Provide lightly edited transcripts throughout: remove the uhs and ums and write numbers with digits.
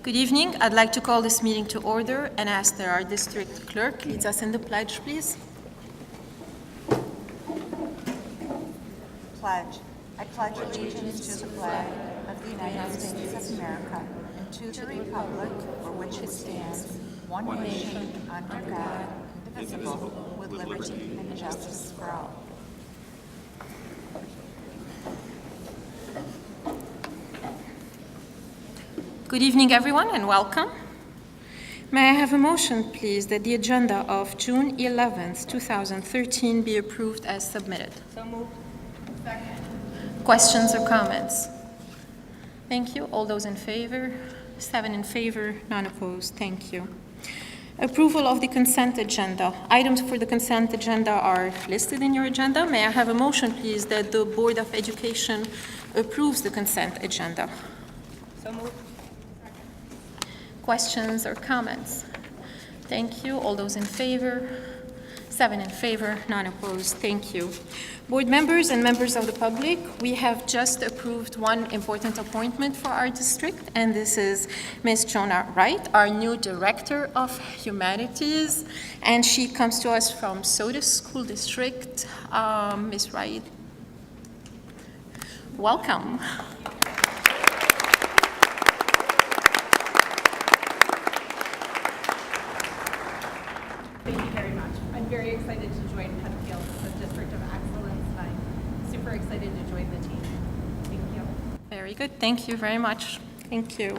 Good evening. I'd like to call this meeting to order and ask that our district clerk leads us in the pledge, please. Pledge. I pledge allegiance to the flag of the United States of America and to the republic for which it stands, one nation, under God, indivisible, with liberty and justice for all. Good evening, everyone, and welcome. May I have a motion, please, that the agenda of June 11th, 2013 be approved as submitted? So moved. Second. Questions or comments? Thank you. All those in favor? 7 in favor, none opposed. Thank you. Approval of the consent agenda. Items for the consent agenda are listed in your agenda. May I have a motion, please, that the Board of Education approves the consent agenda? So moved. Questions or comments? Thank you. All those in favor? 7 in favor, none opposed. Thank you. Board members and members of the public, we have just approved one important appointment for our district, and this is Ms. Jonah Wright, our new Director of Humanities, and she comes to us from Soda School District. Ms. Wright, welcome. Thank you very much. I'm very excited to join Penfield as a District of Excellence, and I'm super excited to join the team. Thank you. Very good. Thank you very much. Thank you.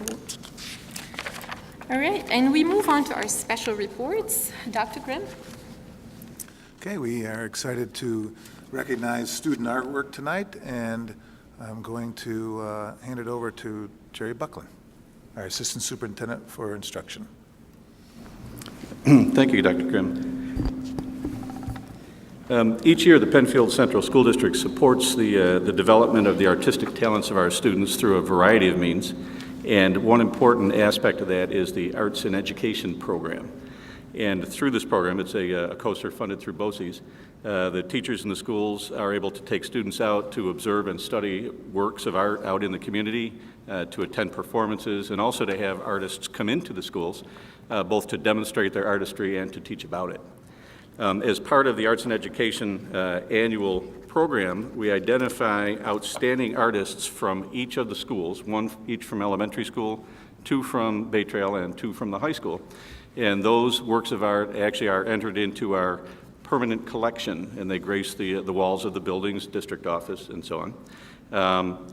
All right, and we move on to our special reports. Dr. Grimm? Okay, we are excited to recognize student artwork tonight, and I'm going to hand it over to Jerry Buckland, our Assistant Superintendent for Instruction. Thank you, Dr. Grimm. Each year, the Penfield Central School District supports the development of the artistic talents of our students through a variety of means, and one important aspect of that is the Arts in Education program. And through this program, it's a COSER funded through BOCES, the teachers in the schools are able to take students out to observe and study works of art out in the community, to attend performances, and also to have artists come into the schools, both to demonstrate their artistry and to teach about it. As part of the Arts in Education annual program, we identify outstanding artists from each of the schools, one each from elementary school, 2 from Bay Trail, and 2 from the high school. And those works of art actually are entered into our permanent collection, and they grace the walls of the buildings, district office, and so on.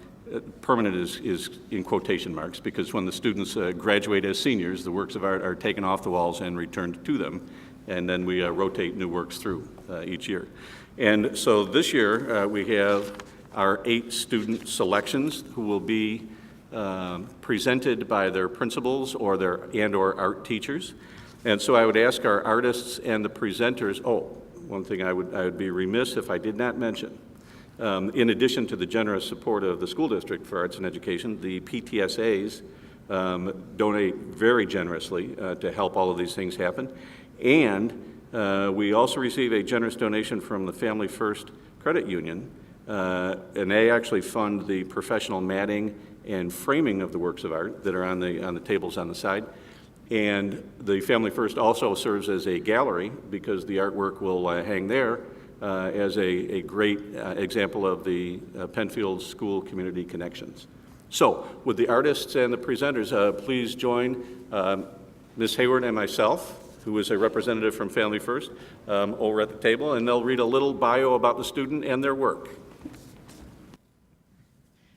Permanent is in quotation marks, because when the students graduate as seniors, the works of art are taken off the walls and returned to them, and then we rotate new works through each year. And so this year we have our 8 student selections who will be presented by their principals or or art teachers. And so I would ask our artists and the presenters, one thing I would be remiss if I did not mention. In addition to the generous support of the school district for arts and education, the PTSAs donate very generously to help all of these things happen. And we also receive a generous donation from the Family First Credit Union, and they actually fund the professional matting and framing of the works of art that are on the tables on the side. And the Family First also serves as a gallery, because the artwork will hang there as a great example of the Penfield School Community Connections. So, with the artists and the presenters, please join Ms. Hayward and myself, who is a representative from Family First, over at the table, and they'll read a little bio about the student and their work.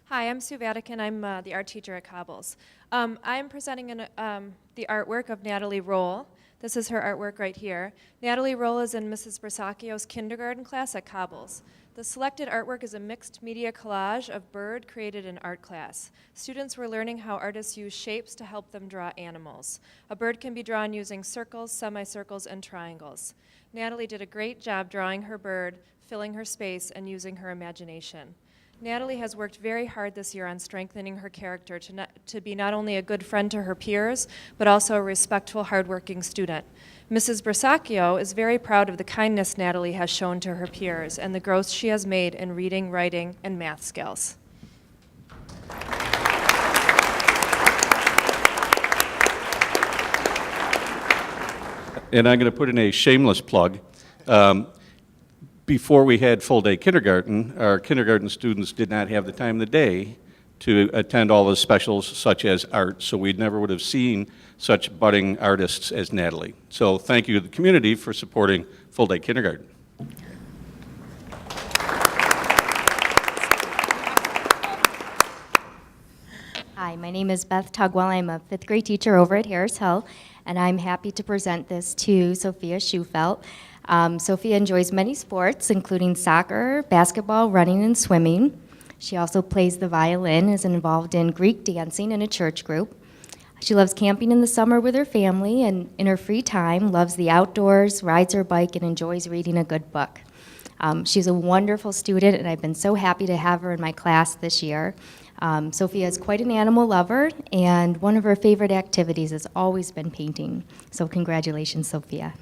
Hi, I'm Sue Vatican. I'm the art teacher at Cobbles. I'm presenting the artwork of Natalie Roll. This is her artwork right here. Natalie Roll is in Mrs. Bersacchio's kindergarten class at Cobbles. The selected artwork is a mixed media collage of bird created in art class. Students were learning how artists use shapes to help them draw animals. A bird can be drawn using circles, semicircles, and triangles. Natalie did a great job drawing her bird, filling her space, and using her imagination. Natalie has worked very hard this year on strengthening her character to be not only a good friend to her peers, but also a respectful, hardworking student. Mrs. Bersacchio is very proud of the kindness Natalie has shown to her peers and the growth she has made in reading, writing, and math skills. and I'm going to put in a shameless plug. Before we had full-day kindergarten, our kindergarten students did not have the time of the day to attend all the specials such as art, so we never would have seen such budding artists as Natalie. So thank you to the community for supporting full-day kindergarten. Hi, my name is Beth Tugwell. I'm a fifth grade teacher over at Harris Hill, and I'm happy to present this to Sophia Schufelt. Sophia enjoys many sports, including soccer, basketball, running, and swimming. She also plays the violin, is involved in Greek dancing in a church group. She loves camping in the summer with her family, and in her free time, loves the outdoors, rides her bike, and enjoys reading a good book. She's a wonderful student, and I've been so happy to have her in my class this year. Sophia is quite an animal lover, and one of her favorite activities has always been painting. So congratulations, Sophia.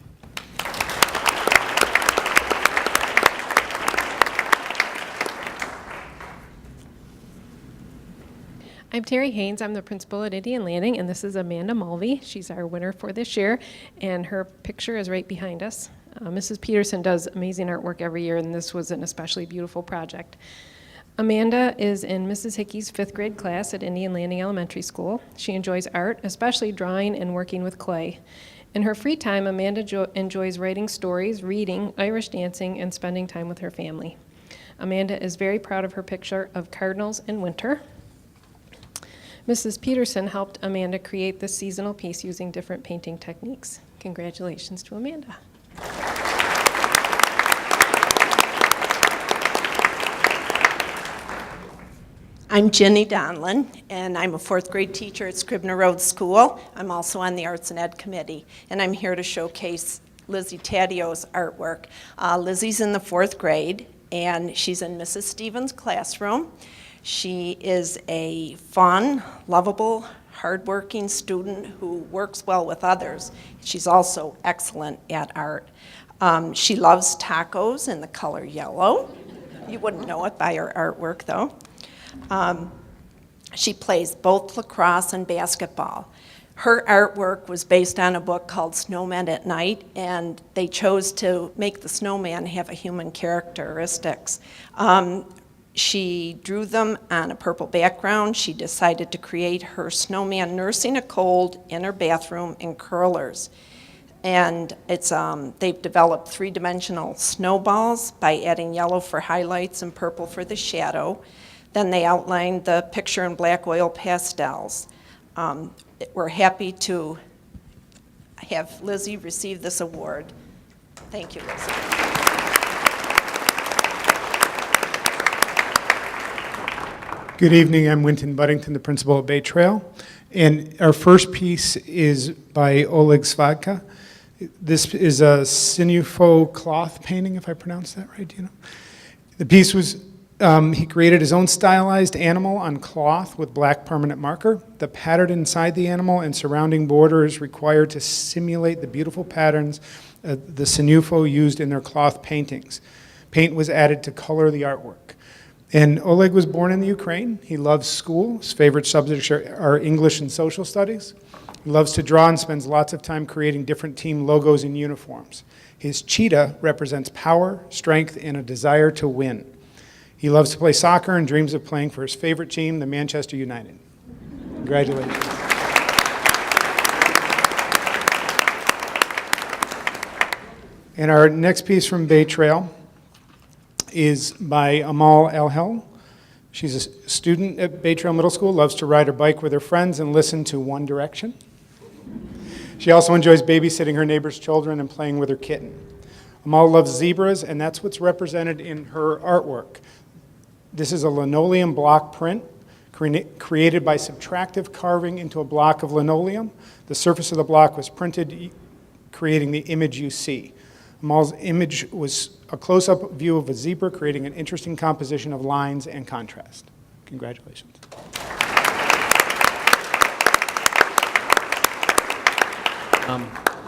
I'm Terry Haynes. I'm the principal at Indian Landing, and this is Amanda Mulvey. She's our winner for this year, and her picture is right behind us. Mrs. Peterson does amazing artwork every year, and this was an especially beautiful project. Amanda is in Mrs. Hickey's 5th grade class at Indian Landing Elementary School. She enjoys art, especially drawing and working with clay. In her free time, Amanda enjoys writing stories, reading, Irish dancing, and spending time with her family. Amanda is very proud of her picture of cardinals in winter. Mrs. Peterson helped Amanda create this seasonal piece using different painting techniques. Congratulations to Amanda. I'm Jenny Donlin, and I'm a 4th grade teacher at Scribner Road School. I'm also on the Arts and Ed Committee, and I'm here to showcase Lizzie Taddio's artwork. Lizzie's in the 4th grade, and she's in Mrs. Stevens' classroom. She is a fun, lovable, hardworking student who works well with others. She's also excellent at art. She loves tacos in the color yellow. You wouldn't know it by her artwork, though. She plays both lacrosse and basketball. Her artwork was based on a book called Snowmen at Night, and they chose to make the snowman have a human characteristics. She drew them on a purple background. She decided to create her snowman nursing a cold in her bathroom in curlers. And they've developed 3-dimensional snowballs by adding yellow for highlights and purple for the shadow. Then they outlined the picture in black oil pastels. We're happy to have Lizzie receive this award. Thank you, Lizzie. Good evening, I'm Winton Buddington, the principal at Bay Trail. And our first piece is by Oleg Svadka. This is a Sinufo cloth painting, if I pronounced that right, do you know? The piece was, he created his own stylized animal on cloth with black permanent marker. The pattern inside the animal and surrounding border is required to simulate the beautiful patterns the Sinufo used in their cloth paintings. Paint was added to color the artwork. And Oleg was born in the Ukraine. He loves school. His favorite subjects are English and social studies. He loves to draw and spends lots of time creating different team logos and uniforms. His cheetah represents power, strength, and a desire to win. He loves to play soccer and dreams of playing for his favorite team, the Manchester United. Congratulations. And our next piece from Bay Trail is by Amal Elhel. She's a student at Bay Trail Middle School, loves to ride her bike with her friends and listen to One Direction. She also enjoys babysitting her neighbor's children and playing with her kitten. Amal loves zebras, and that's what's represented in her artwork. This is a linoleum block print created by subtractive carving into a block of linoleum. The surface of the block was printed, creating the image you see. Amal's image was a close-up view of a zebra, creating an interesting composition of lines and contrast. Congratulations.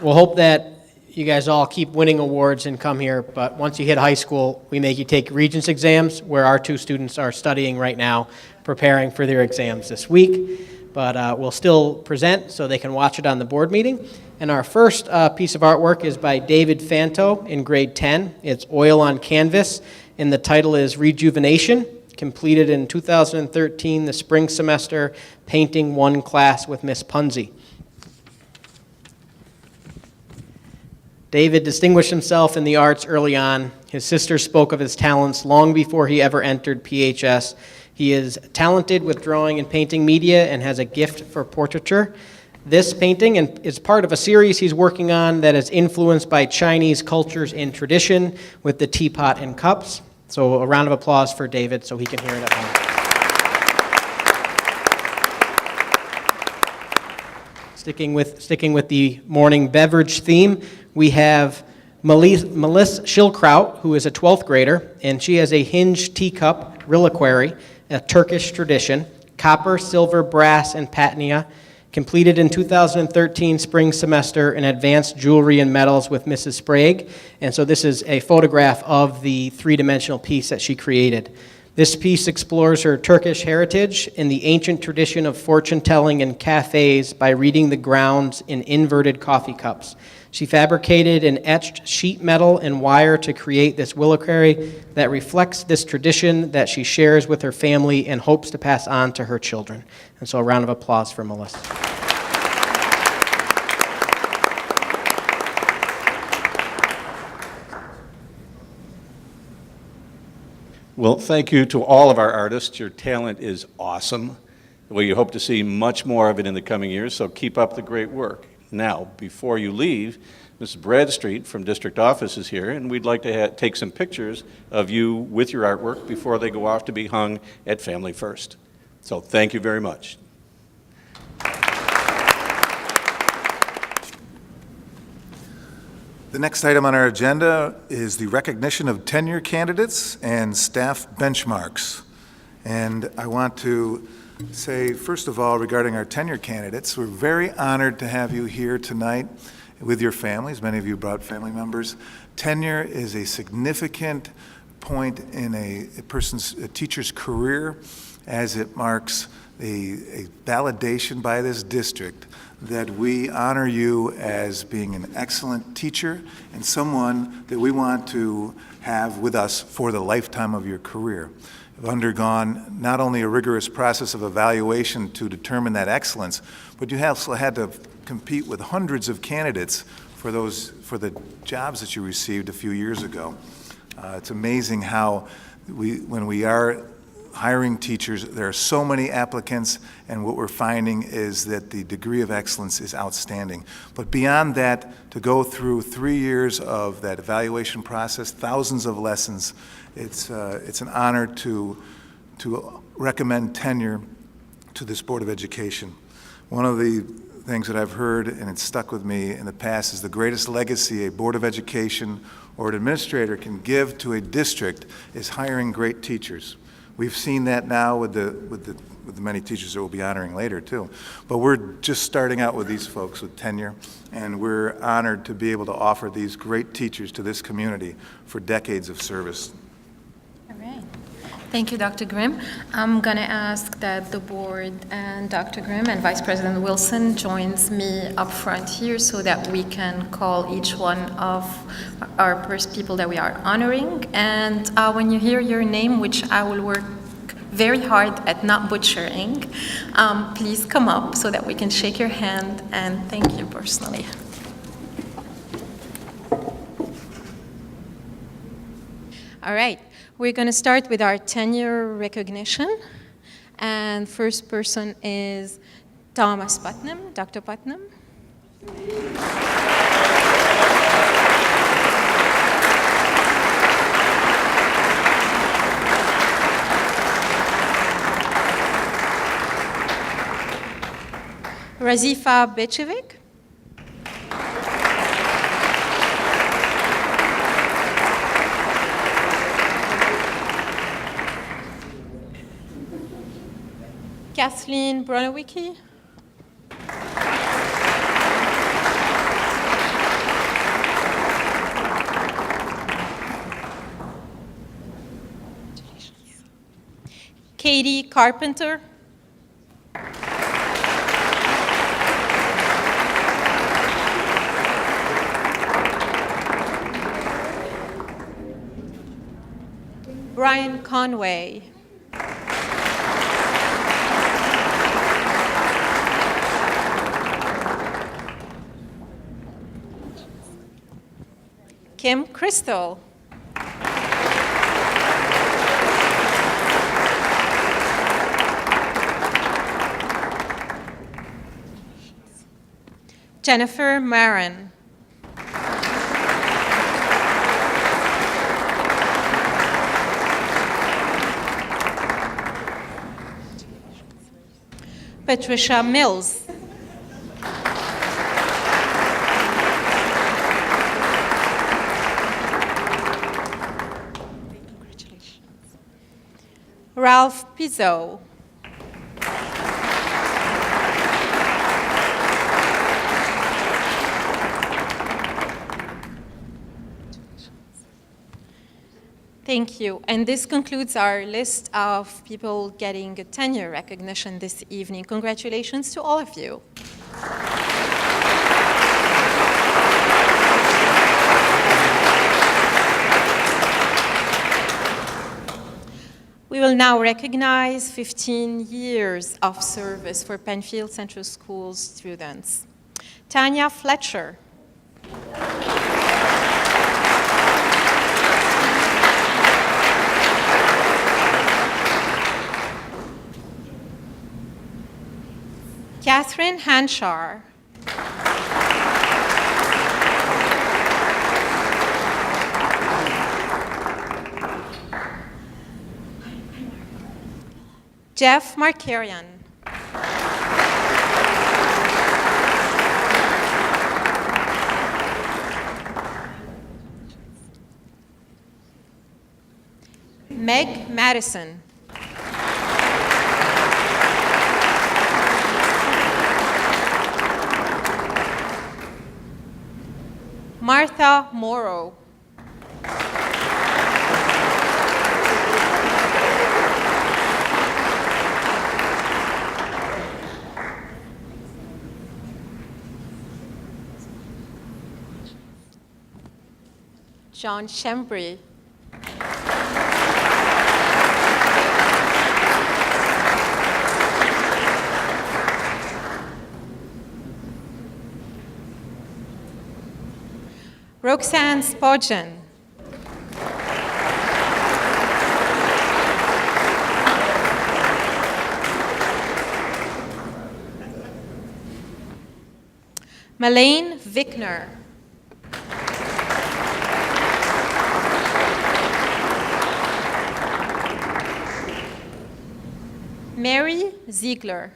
We'll hope that you guys all keep winning awards and come here, but once you hit high school, we make you take Regents exams, where our 2 students are studying right now, preparing for their exams this week. but we'll still present so they can watch it on the board meeting. And our first piece of artwork is by David Fanto in grade 10. It's oil on canvas, and the title is Rejuvenation, completed in 2013, the spring semester, painting 1 class with Miss Punzi. David distinguished himself in the arts early on. His sister spoke of his talents long before he ever entered PHS. He is talented with drawing and painting media and has a gift for portraiture. This painting is part of a series he's working on that is influenced by Chinese cultures and tradition with the teapot and cups. So a round of applause for David so he can hear it at home. Sticking with the morning beverage theme, we have Melissa Schilkraut, who is a 12th grader, and she has a hinged teacup reliquary, a Turkish tradition, copper, silver, brass, and patina, completed in 2013 spring semester in advanced jewelry and metals with Mrs. Sprague. And so this is a photograph of the three-dimensional piece that she created. This piece explores her Turkish heritage in the ancient tradition of fortune-telling in cafes by reading the grounds in inverted coffee cups. She fabricated an etched sheet metal and wire to create this reliquary that reflects this tradition that she shares with her family and hopes to pass on to her children. And so a round of applause for Melissa. Well, thank you to all of our artists. Your talent is awesome. We hope to see much more of it in the coming years, so keep up the great work. Now, before you leave, Mrs. Bradstreet from District Office is here, and we'd like to take some pictures of you with your artwork before they go off to be hung at Family First. So thank you very much. The next item on our agenda is the recognition of tenure candidates and staff benchmarks. And I want to say, first of all, regarding our tenure candidates, we're very honored to have you here tonight with your families. Many of you brought family members. Tenure is a significant point in a teacher's career, as it marks a validation by this district that we honor you as being an excellent teacher and someone that we want to have with us for the lifetime of your career. You've undergone not only a rigorous process of evaluation to determine that excellence, but you also had to compete with hundreds of candidates for the jobs that you received a few years ago. It's amazing how when we are hiring teachers, there are so many applicants, and what we're finding is that the degree of excellence is outstanding. But beyond that, to go through 3 years of that evaluation process, thousands of lessons, it's an honor to recommend tenure to this Board of Education. One of the things that I've heard, and it's stuck with me in the past, is the greatest legacy a Board of Education or an administrator can give to a district is hiring great teachers. We've seen that now with the many teachers that we'll be honoring later too. But we're just starting out with these folks with tenure, and we're honored to be able to offer these great teachers to this community for decades of service. All right. Thank you, Dr. Grimm. I'm going to ask that the board and Dr. Grimm and Vice President Wilson joins me up front here so that we can call each one of our first people that we are honoring. And when you hear your name, which I will work very hard at not butchering, please come up so that we can shake your hand and thank you personally. All right. We're going to start with our tenure recognition, and first person is Thomas Putnam. Dr. Putnam. Razifa Bechevic. Kathleen Bronowicki. Katie Carpenter. Orion Conway. Kim Crystal. Jennifer Marin. Patricia Mills. Ralph Pizzo. Thank you. And this concludes our list of people getting a tenure recognition this evening. Congratulations to all of you. We will now recognize 15 years of service for Penfield Central School students. Tanya Fletcher. Catherine Hanshar. Jeff Markarian. Meg Madison. Martha Morrow. John Shembri. Roxanne Spogin. Malane Vickner. Mary Ziegler.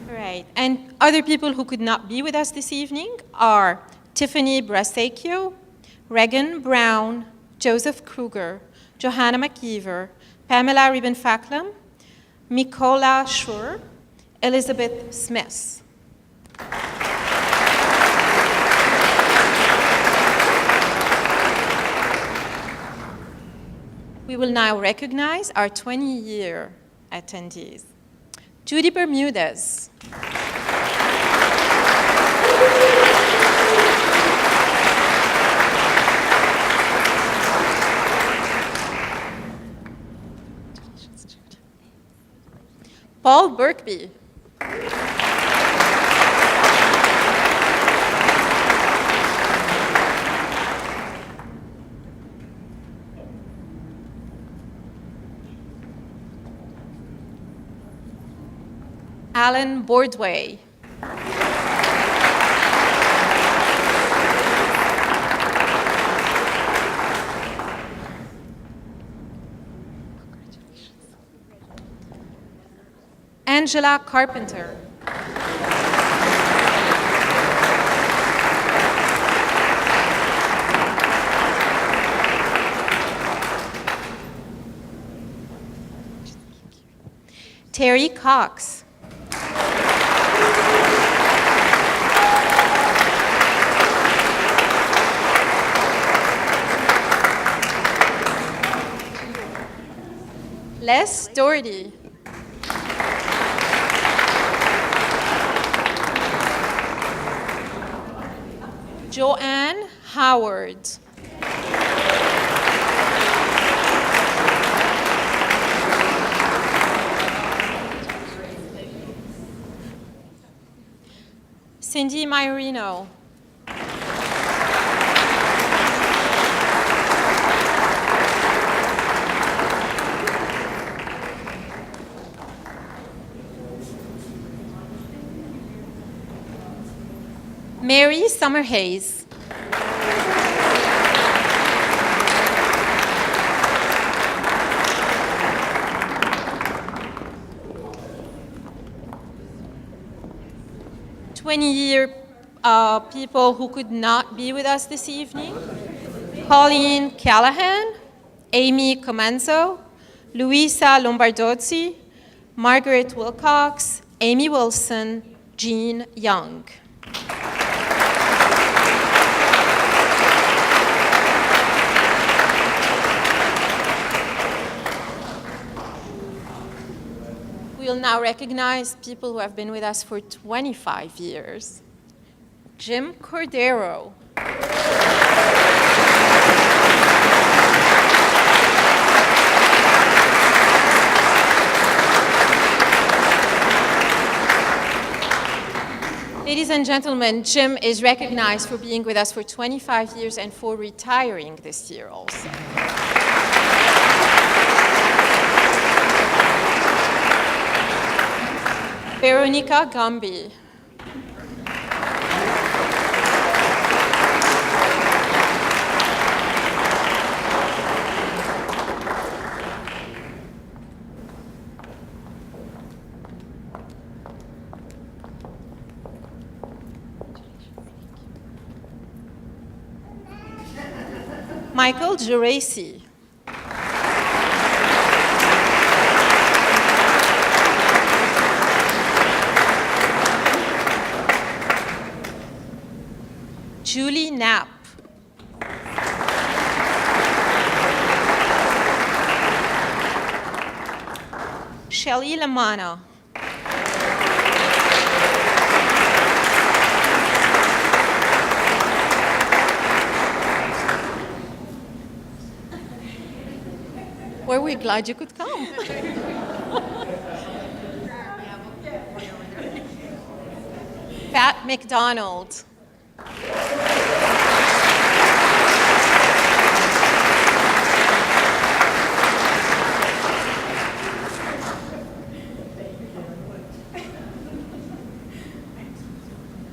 Right, and other people who could not be with us this evening are Tiffany Brasecchio, Regan Brown, Joseph Kruger, Johanna McKeever, Pamela Ribbenfaklam, Mikola Schur, Elizabeth Smith. We will now recognize our 20-year attendees. Judy Bermudez. Paul Birkby. Alan Bordway. Angela Carpenter. Terry Cox. Les Doherty. Joanne Howard. Cindy Maiorino. Mary Summerhays. People who could not be with us this evening. Colleen Callahan, Amy Comenzo, Luisa Lombardozzi, Margaret Wilcox, Amy Wilson, Jean Young. We'll now recognize people who have been with us for 25 years. Jim Cordero. Ladies and gentlemen, Jim is recognized for being with us for 25 years and for retiring this year also. Veronica Gumby. Michael Geraci. Julie Knapp. Shelley Lamana. Well, we're glad you could come. Pat McDonald.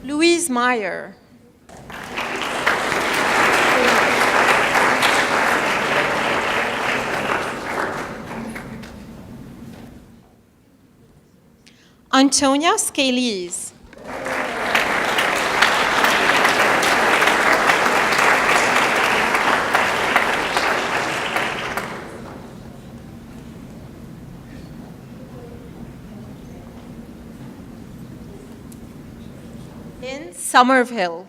Louise Meyer. Antonia Scalise. In Somerville.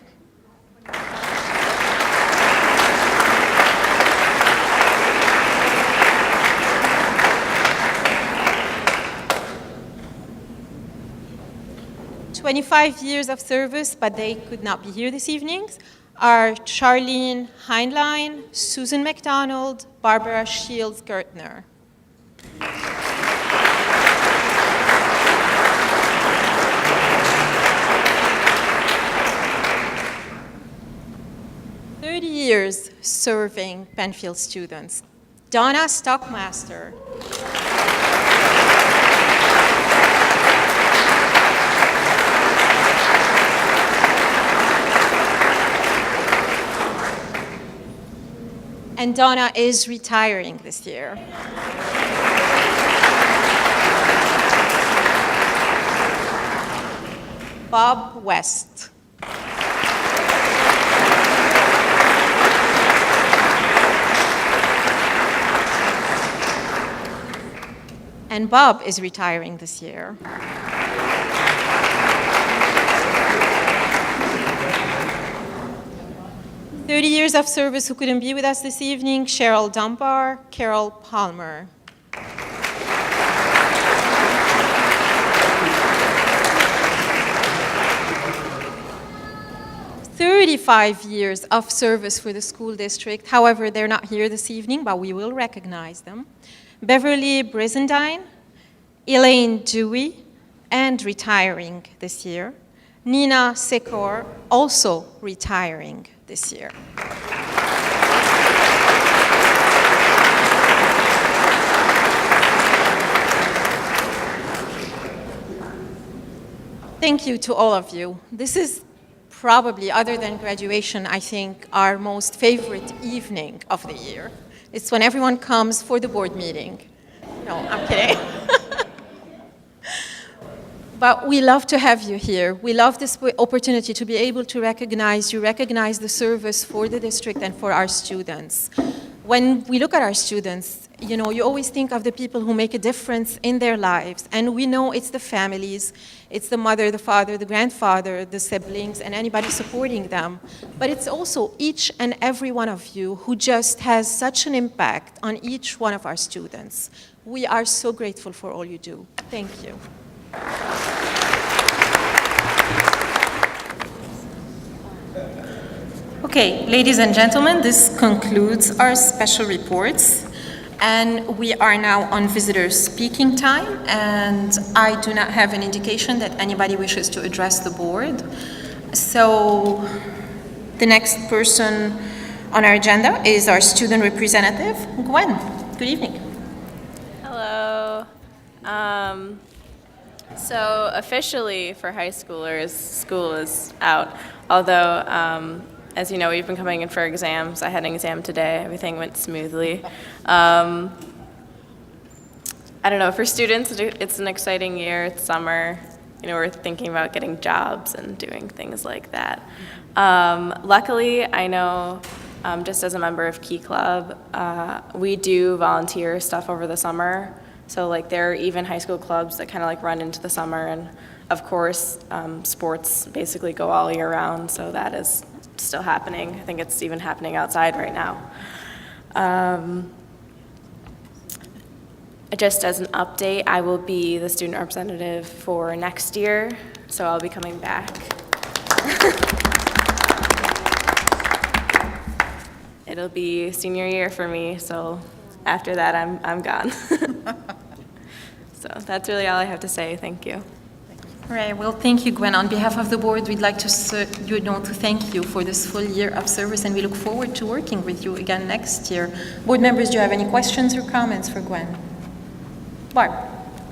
"25 years of service, but they could not be here this evening," are Charlene Heinlein, Susan McDonald, Barbara Shields-Gertner. Years serving Penfield students. Donna Stockmaster. And Donna is retiring this year. Bob West. And Bob is retiring this year. "30 years of service who couldn't be with us this evening: Cheryl Dunbar, Carol Palmer. 35 years of service for the school district. However, they're not here this evening, but we will recognize them. Beverly Brizendine, Elaine Dewey, and retiring this year. Nina Sekor, also retiring this year. Thank you to all of you. This is probably, other than graduation, I think, our most favorite evening of the year. It's when everyone comes for the board meeting. No, I'm kidding. But we love to have you here. We love this opportunity to be able to recognize you, recognize the service for the district and for our students. When we look at our students, you know, you always think of the people who make a difference in their lives. And we know it's the families, it's the mother, the father, the grandfather, the siblings, and anybody supporting them. But it's also each and every one of you who just has such an impact on each one of our students. We are so grateful for all you do. Thank you. Okay, ladies and gentlemen, this concludes our special reports. And we are now on visitor speaking time, and I do not have an indication that anybody wishes to address the board. So the next person on our agenda is our student representative, Gwen. Good evening. Hello. So officially for high schoolers, school is out. Although, as you know, we've been coming in for exams. I had an exam today. Everything went smoothly. I don't know. For students, it's an exciting year. It's summer. You know, we're thinking about getting jobs and doing things like that. Luckily, I know, just as a member of Key Club, we do volunteer stuff over the summer. So like there are even high school clubs that kind of like run into the summer, and of course sports basically go all year round, so that is still happening. I think it's even happening outside right now. Just as an update, I will be the student representative for next year, so I'll be coming back. It'll be senior year for me, so after that I'm gone. So that's really all I have to say. Thank you. All right, well, thank you, Gwen. On behalf of the board, we'd like to thank you for this full year of service, and we look forward to working with you again next year. Board members, do you have any questions or comments for Gwen? Barb.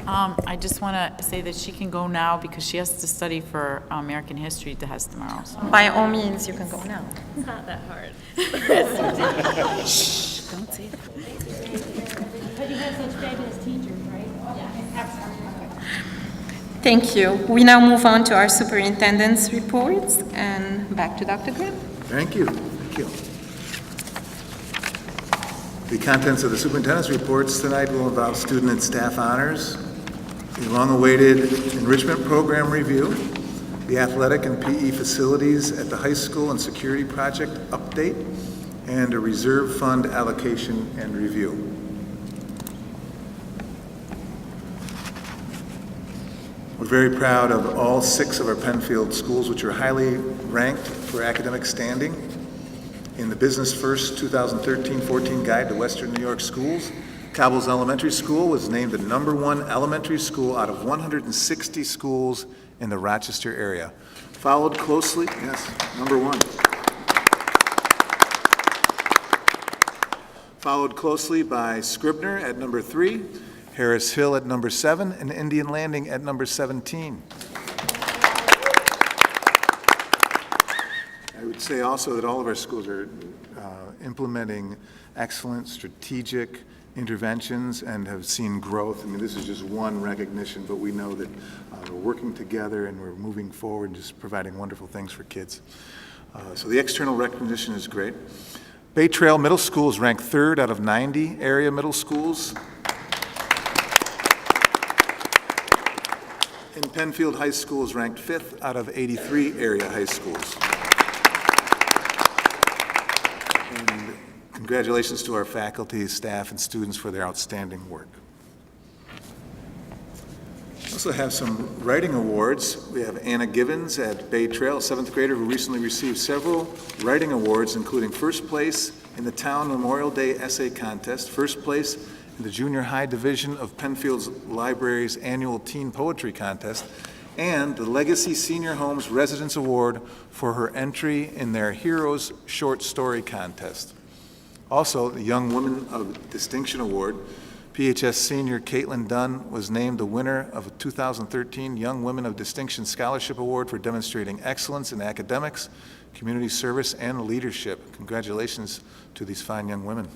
I just want to say that she can go now because she has to study for American History test tomorrow. So. By all means, you can go now. It's not that hard. Shh, don't say that. But you have such fabulous teachers, right? Thank you. We now move on to our superintendent's reports, and back to Dr. Grimm. Thank you. Thank you. The contents of the superintendent's reports tonight will involve student and staff honors, the long-awaited enrichment program review, the athletic and PE facilities at the high school and security project update, and a reserve fund allocation and review. We're very proud of all 6 of our Penfield schools, which are highly ranked for academic standing. In the Business First 2013-14 Guide to Western New York Schools, Cobbles Elementary School was named the #1 elementary school out of 160 schools in the Rochester area. Followed closely, yes, #1. Followed closely by Scribner at #3, Harris Hill at #7, and Indian Landing at #17. I would say also that all of our schools are implementing excellent strategic interventions and have seen growth. I mean, this is just one recognition, but we know that we're working together and we're moving forward, just providing wonderful things for kids. So the external recognition is great. Bay Trail Middle School is ranked 3rd out of 90 area middle schools. And Penfield High School is ranked 5th out of 83 area high schools. And congratulations to our faculty, staff, and students for their outstanding work. Also have some writing awards. We have Anna Givens at Bay Trail, a 7th grader who recently received several writing awards, including first place in the Town Memorial Day Essay Contest, first place in the Junior High Division of Penfield's Library's annual Teen Poetry Contest, and the Legacy Senior Homes Residence Award for her entry in their Heroes Short Story Contest. Also, the Young Woman of Distinction Award. PHS senior Caitlin Dunn was named the winner of a 2013 Young Women of Distinction Scholarship Award for demonstrating excellence in academics, community service, and leadership. Congratulations to these fine young women.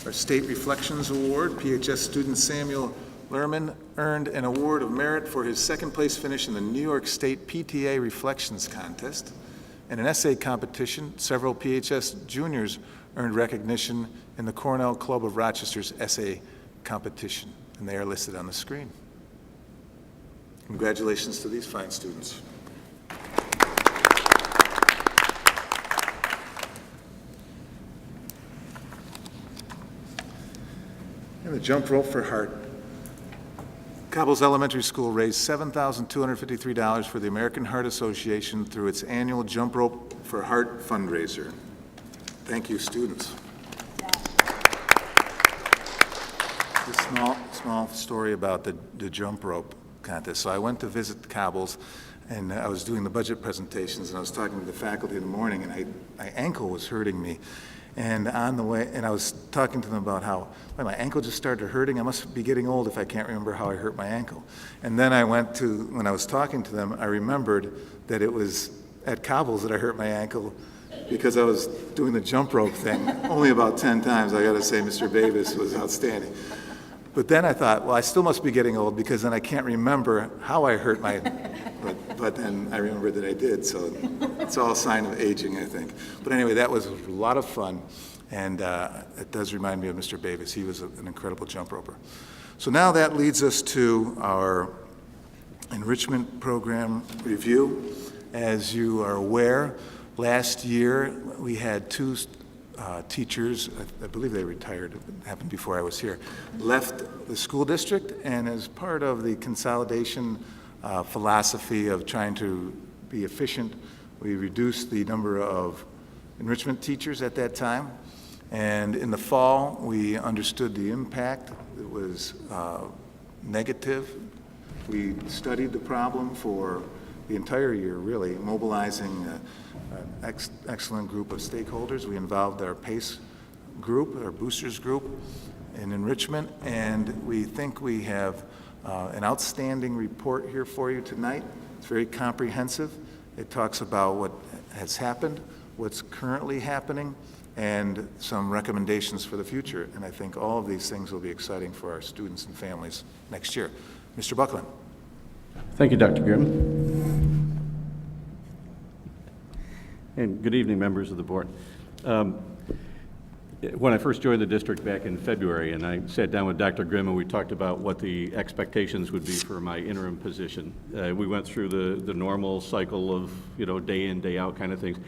Our State Reflections Award, PHS student Samuel Lerman earned an award of merit for his second place finish in the New York State PTA Reflections Contest. In an essay competition, several PHS juniors earned recognition in the Cornell Club of Rochester's essay competition, and they are listed on the screen. Congratulations to these fine students. And the jump rope for Heart. Cobbles Elementary School raised $7,253 for the American Heart Association through its annual Jump Rope for Heart fundraiser. Thank you, students. A small story about the jump rope contest. So I went to visit Cobbles, and I was doing the budget presentations, and I was talking to the faculty in the morning, and my ankle was hurting me. And on the way, and I was talking to them about how my ankle just started hurting. I must be getting old if I can't remember how I hurt my ankle. And then when I was talking to them, I remembered that it was at Cobbles that I hurt my ankle because I was doing the jump rope thing only about 10 times. I got to say, Mr. Bavis was outstanding. But then I thought, well, I still must be getting old because then I can't remember how I hurt my, but then I remembered that I did, so it's all a sign of aging, I think. But anyway, that was a lot of fun, and it does remind me of Mr. Bavis. He was an incredible jump roper. So now that leads us to our enrichment program review. As you are aware, last year we had two teachers, I believe they retired, it happened before I was here, left the school district, and as part of the consolidation philosophy of trying to be efficient, we reduced the number of enrichment teachers at that time. And in the fall, we understood the impact. It was negative. We studied the problem for the entire year, really, mobilizing an excellent group of stakeholders. We involved our PACE group, our boosters group, in enrichment, and we think we have an outstanding report here for you tonight. It's very comprehensive. It talks about what has happened, what's currently happening, and some recommendations for the future. And I think all of these things will be exciting for our students and families next year. Mr. Buckland. Thank you, Dr. Grimm. And good evening, members of the board. When I first joined the district back in February, and I sat down with Dr. Grimm and we talked about what the expectations would be for my interim position. We went through the normal cycle of, day in, day out kind of things.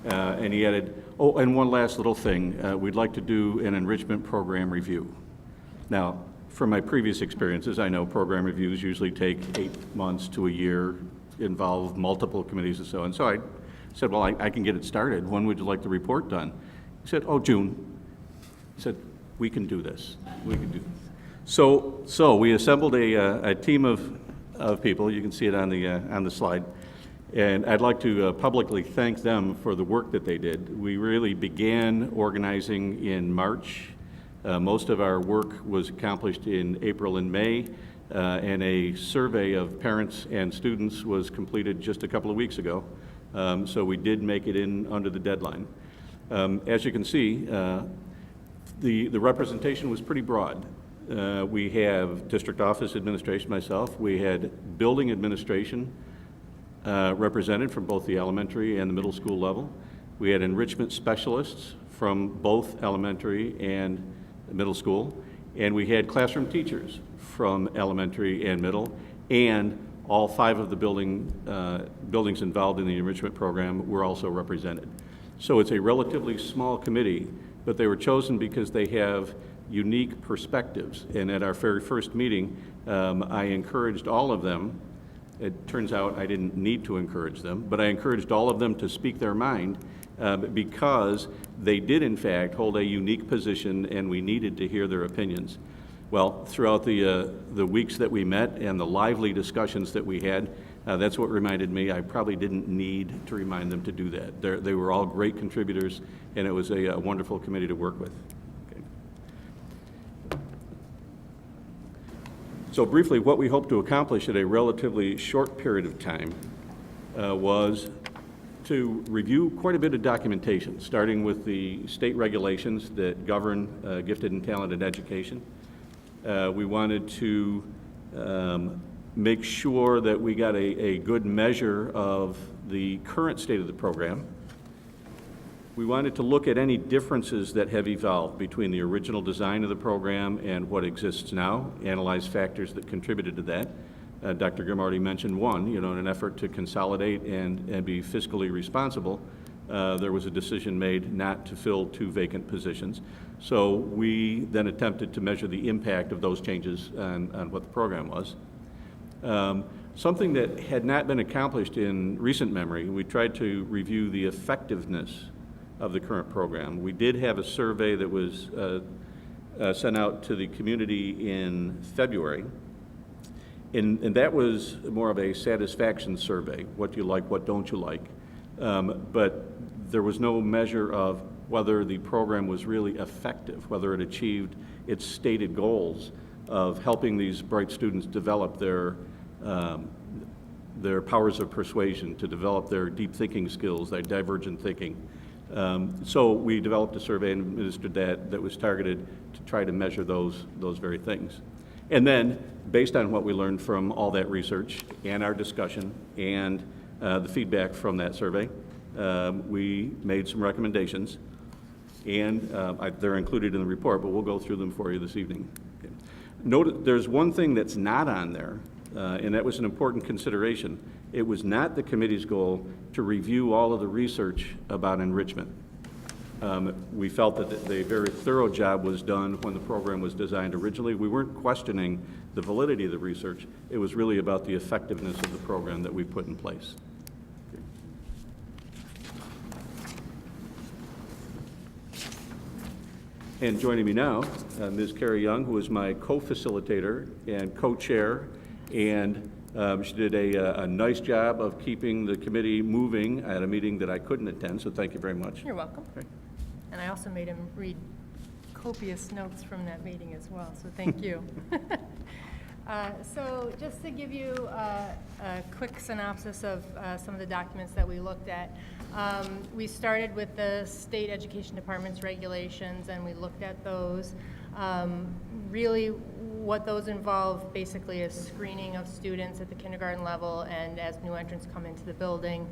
And he added, oh, and one last little thing, we'd like to do an enrichment program review. Now, from my previous experiences, I know program reviews usually take 8 months to a year, involve multiple committees and so on. So I said, well, I can get it started. When would you like the report done? He said, oh, June. He said, we can do this. We can do this. So we assembled a team of people. You can see it on the slide. And I'd like to publicly thank them for the work that they did. We really began organizing in March. Most of our work was accomplished in April and May, and a survey of parents and students was completed just a couple of weeks ago. So we did make it in under the deadline. As you can see, the representation was pretty broad. We have district office administration, myself. We had building administration represented from both the elementary and the middle school level. We had enrichment specialists from both elementary and middle school. And we had classroom teachers from elementary and middle, and all 5 of the buildings involved in the enrichment program were also represented. So it's a relatively small committee but they were chosen because they have unique perspectives. And at our very first meeting, I encouraged all of them. It turns out I didn't need to encourage them, but I encouraged all of them to speak their mind because they did, in fact, hold a unique position, and we needed to hear their opinions. Well, throughout the weeks that we met and the lively discussions that we had, that's what reminded me I probably didn't need to remind them to do that. They were all great contributors, and it was a wonderful committee to work with. Okay. So briefly, what we hope to accomplish at a relatively short period of time was to review quite a bit of documentation, starting with the state regulations that govern gifted and talented education. We wanted to make sure that we got a good measure of the current state of the program. We wanted to look at any differences that have evolved between the original design of the program and what exists now, analyze factors that contributed to that. Dr. Grimm already mentioned one, in an effort to consolidate and be fiscally responsible, there was a decision made not to fill 2 vacant positions. So we then attempted to measure the impact of those changes on what the program was. Something that had not been accomplished in recent memory, we tried to review the effectiveness of the current program. We did have a survey that was sent out to the community in February, and that was more of a satisfaction survey. What do you like, what don't you like? But there was no measure of whether the program was really effective, whether it achieved its stated goals of helping these bright students develop their powers of persuasion, to develop their deep thinking skills, their divergent thinking. So we developed a survey and administered that was targeted to try to measure those very things. And then, based on what we learned from all that research and our discussion and the feedback from that survey, we made some recommendations, and they're included in the report, but we'll go through them for you this evening. Okay. Note there's one thing that's not on there, and that was an important consideration. It was not the committee's goal to review all of the research about enrichment. We felt that the very thorough job was done when the program was designed originally. We weren't questioning the validity of the research. It was really about the effectiveness of the program that we put in place. And joining me now, Ms. Carrie Young, who is my co-facilitator and co-chair, and she did a nice job of keeping the committee moving at a meeting that I couldn't attend, so thank you very much. You're welcome. Okay. And I also made him read copious notes from that meeting as well, so thank you. So just to give you a quick synopsis of some of the documents that we looked at. We started with the State Education Department's regulations, and we looked at those. Really, what those involve basically is screening of students at the kindergarten level and as new entrants come into the building,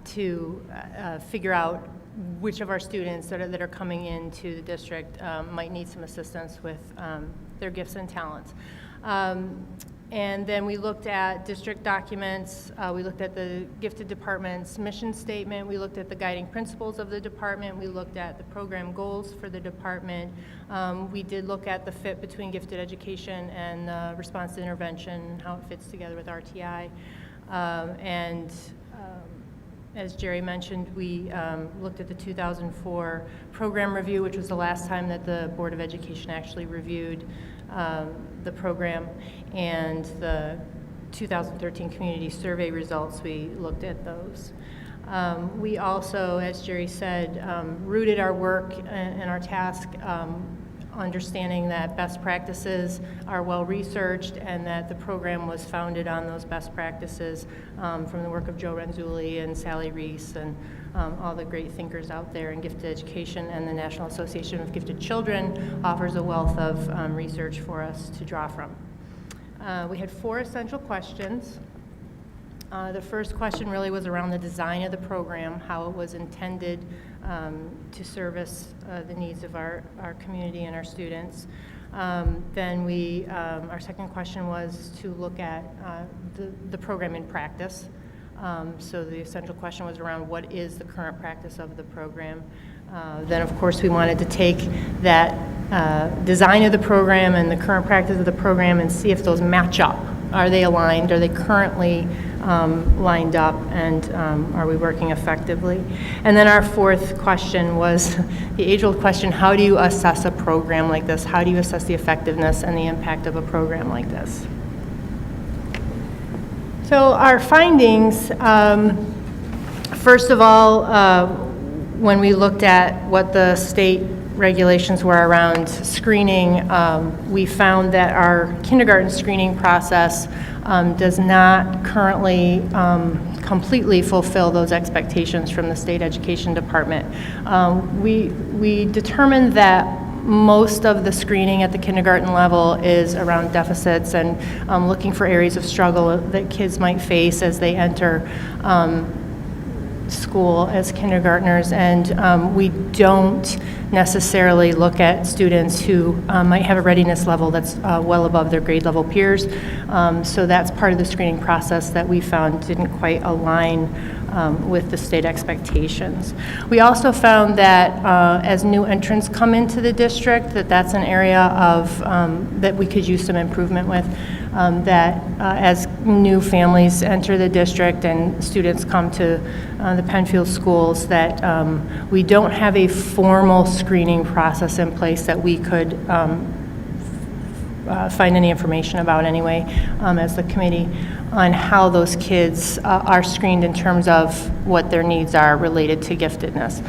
to figure out which of our students that are coming into the district might need some assistance with their gifts and talents. And then we looked at district documents, we looked at the gifted department's mission statement, we looked at the guiding principles of the department, we looked at the program goals for the department. We did look at the fit between gifted education and response to intervention, how it fits together with RTI. As Jerry mentioned, we looked at the 2004 program review, which was the last time that the Board of Education actually reviewed the program, and the 2013 community survey results, we looked at those. We also, as Jerry said, rooted our work and our task understanding that best practices are well researched and that the program was founded on those best practices from the work of Joe Renzulli and Sally Reese and all the great thinkers out there in gifted education, and the National Association of Gifted Children offers a wealth of research for us to draw from. We had 4 essential questions. The first question really was around the design of the program, how it was intended to service the needs of our community and our students. Then our second question was to look at the program in practice. So the essential question was around what is the current practice of the program. Then, of course, we wanted to take that design of the program and the current practice of the program and see if those match up. Are they aligned? Are they currently lined up? And are we working effectively? And then our fourth question was the age-old question, how do you assess a program like this? How do you assess the effectiveness and the impact of a program like this? So our findings, first of all, when we looked at what the state regulations were around screening, we found that our kindergarten screening process does not currently completely fulfill those expectations from the state education department. We determined that most of the screening at the kindergarten level is around deficits and looking for areas of struggle that kids might face as they enter school as kindergartners, and we don't necessarily look at students who might have a readiness level that's well above their grade level peers. So that's part of the screening process that we found didn't quite align with the state expectations. We also found that as new entrants come into the district, that's an area of that we could use some improvement with. That as new families enter the district and students come to the Penfield schools, that we don't have a formal screening process in place that we could find any information about anyway as the committee on how those kids are screened in terms of what their needs are related to giftedness.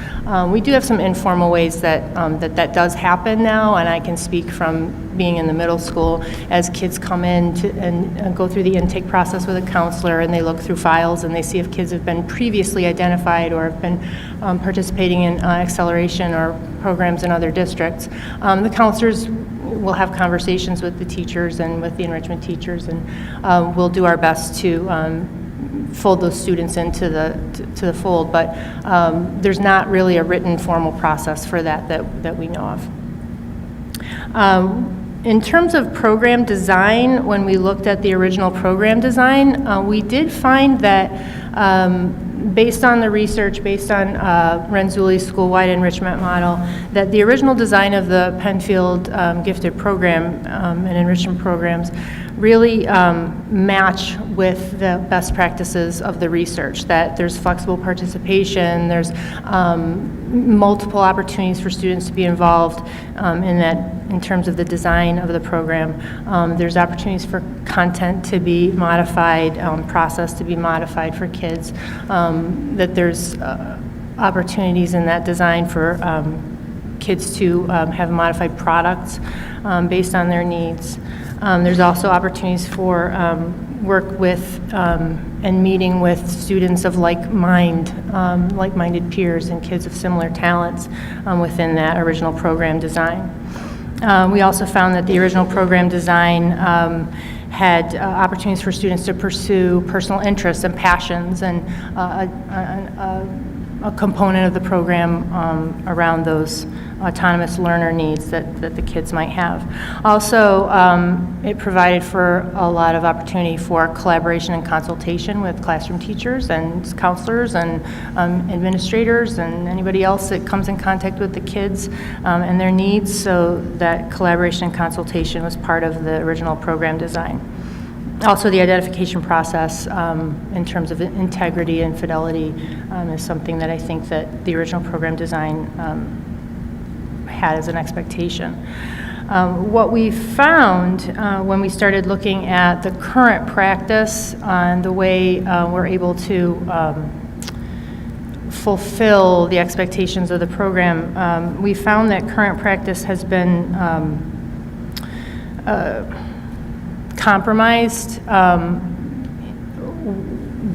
We do have some informal ways that that does happen now, and I can speak from being in the middle school as kids come in and go through the intake process with a counselor, and they look through files and they see if kids have been previously identified or have been participating in acceleration or programs in other districts. The counselors will have conversations with the teachers and with the enrichment teachers, and we'll do our best to fold those students into the fold, but there's not really a written formal process for that we know of. In terms of program design, when we looked at the original program design, we did find that based on the research, based on Renzulli's school-wide enrichment model, that the original design of the Penfield gifted program and enrichment programs really match with the best practices of the research, that there's flexible participation, there's multiple opportunities for students to be involved in terms of the design of the program. There's opportunities for content to be modified, process to be modified for kids, that there's opportunities in that design for kids to have modified products based on their needs. There's also opportunities for work with and meeting with students of like-minded peers and kids of similar talents within that original program design. We also found that the original program design had opportunities for students to pursue personal interests and passions, and a component of the program around those autonomous learner needs that the kids might have. Also, it provided for a lot of opportunity for collaboration and consultation with classroom teachers and counselors and administrators and anybody else that comes in contact with the kids and their needs, so that collaboration and consultation was part of the original program design. Also, the identification process in terms of integrity and fidelity is something that I think that the original program design had as an expectation. What we found when we started looking at the current practice and the way we're able to fulfill the expectations of the program, we found that current practice has been compromised.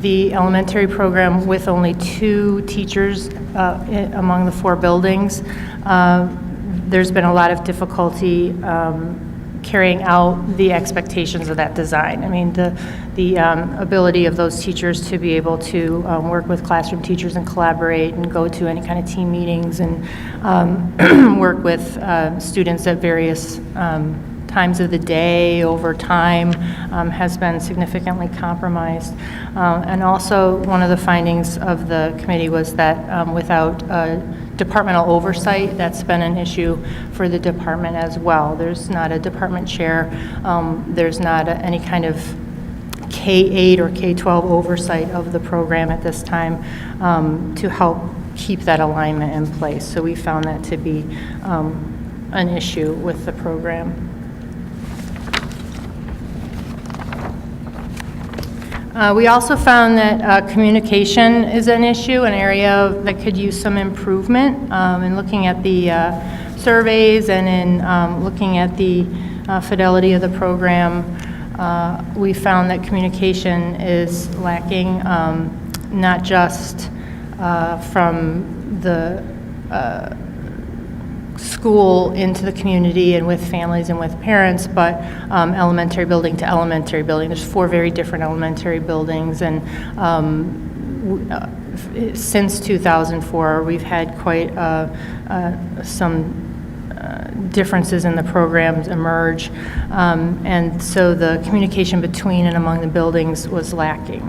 The elementary program with only 2 teachers among the 4 buildings. There's been a lot of difficulty carrying out the expectations of that design. I mean, the ability of those teachers to be able to work with classroom teachers and collaborate and go to any kind of team meetings and work with students at various times of the day over time has been significantly compromised. And also, one of the findings of the committee was that without departmental oversight, that's been an issue for the department as well. There's not a department chair, there's not any kind of K-8 or K-12 oversight of the program at this time to help keep that alignment in place. So we found that to be an issue with the program. We also found that communication is an issue, an area that could use some improvement. In looking at the surveys and in looking at the fidelity of the program, we found that communication is lacking, not just from the school into the community and with families and with parents, but elementary building to elementary building. There's 4 very different elementary buildings, and since 2004, we've had quite some differences in the programs emerge, and so the communication between and among the buildings was lacking.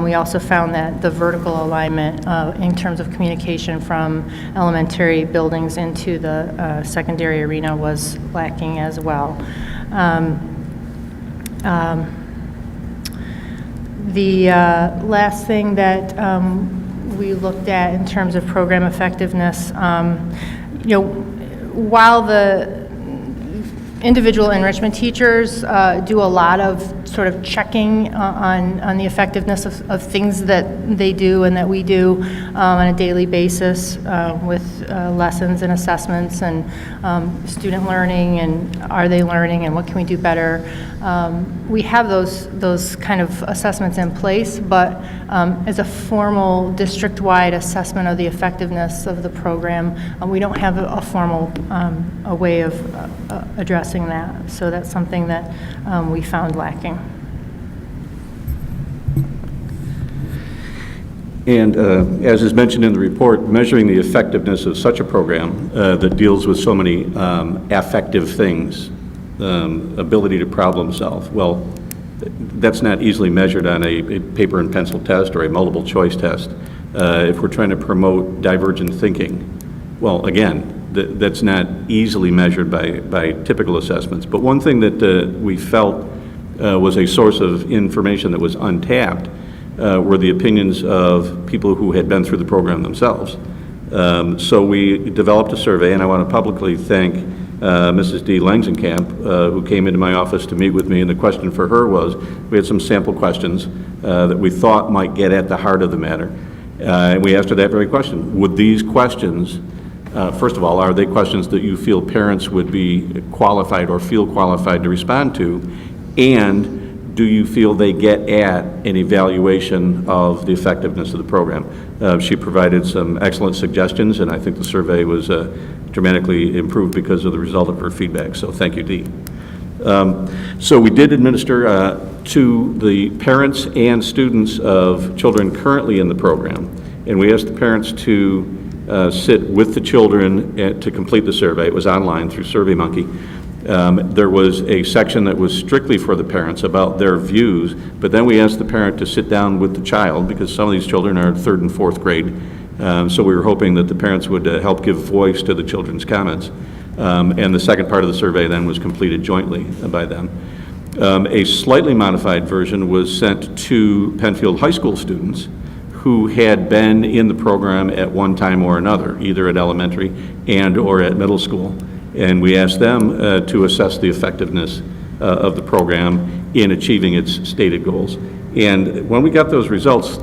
We also found that the vertical alignment in terms of communication from elementary buildings into the secondary arena was lacking as well. The last thing that we looked at in terms of program effectiveness, while the individual enrichment teachers do a lot of sort of checking on the effectiveness of things that they do and that we do on a daily basis with lessons and assessments and student learning and are they learning and what can we do better. We have those kind of assessments in place, but as a formal district-wide assessment of the effectiveness of the program, we don't have a formal a way of addressing that. So that's something that we found lacking. And as is mentioned in the report, measuring the effectiveness of such a program that deals with so many affective things, ability to problem solve, well, that's not easily measured on a paper and pencil test or a multiple choice test. If we're trying to promote divergent thinking, well, again, that's not easily measured by typical assessments. But one thing that we felt was a source of information that was untapped were the opinions of people who had been through the program themselves. So we developed a survey, and I want to publicly thank Mrs. D. Langsenkamp, who came into my office to meet with me, and the question for her was, we had some sample questions that we thought might get at the heart of the matter. And we asked her that very question. Would these questions, first of all, are they questions that you feel parents would be qualified or feel qualified to respond to? And do you feel they get at an evaluation of the effectiveness of the program? She provided some excellent suggestions, and I think the survey was dramatically improved because of the result of her feedback. So thank you, Dee. So we did administer to the parents and students of children currently in the program, and we asked the parents to sit with the children to complete the survey. It was online through SurveyMonkey. There was a section that was strictly for the parents about their views, but then we asked the parent to sit down with the child because some of these children are 3rd and 4th grade. So we were hoping that the parents would help give voice to the children's comments. And the second part of the survey then was completed jointly by them. A slightly modified version was sent to Penfield High School students who had been in the program at one time or another, either at elementary and or at middle school. And we asked them to assess the effectiveness of the program in achieving its stated goals. And when we got those results,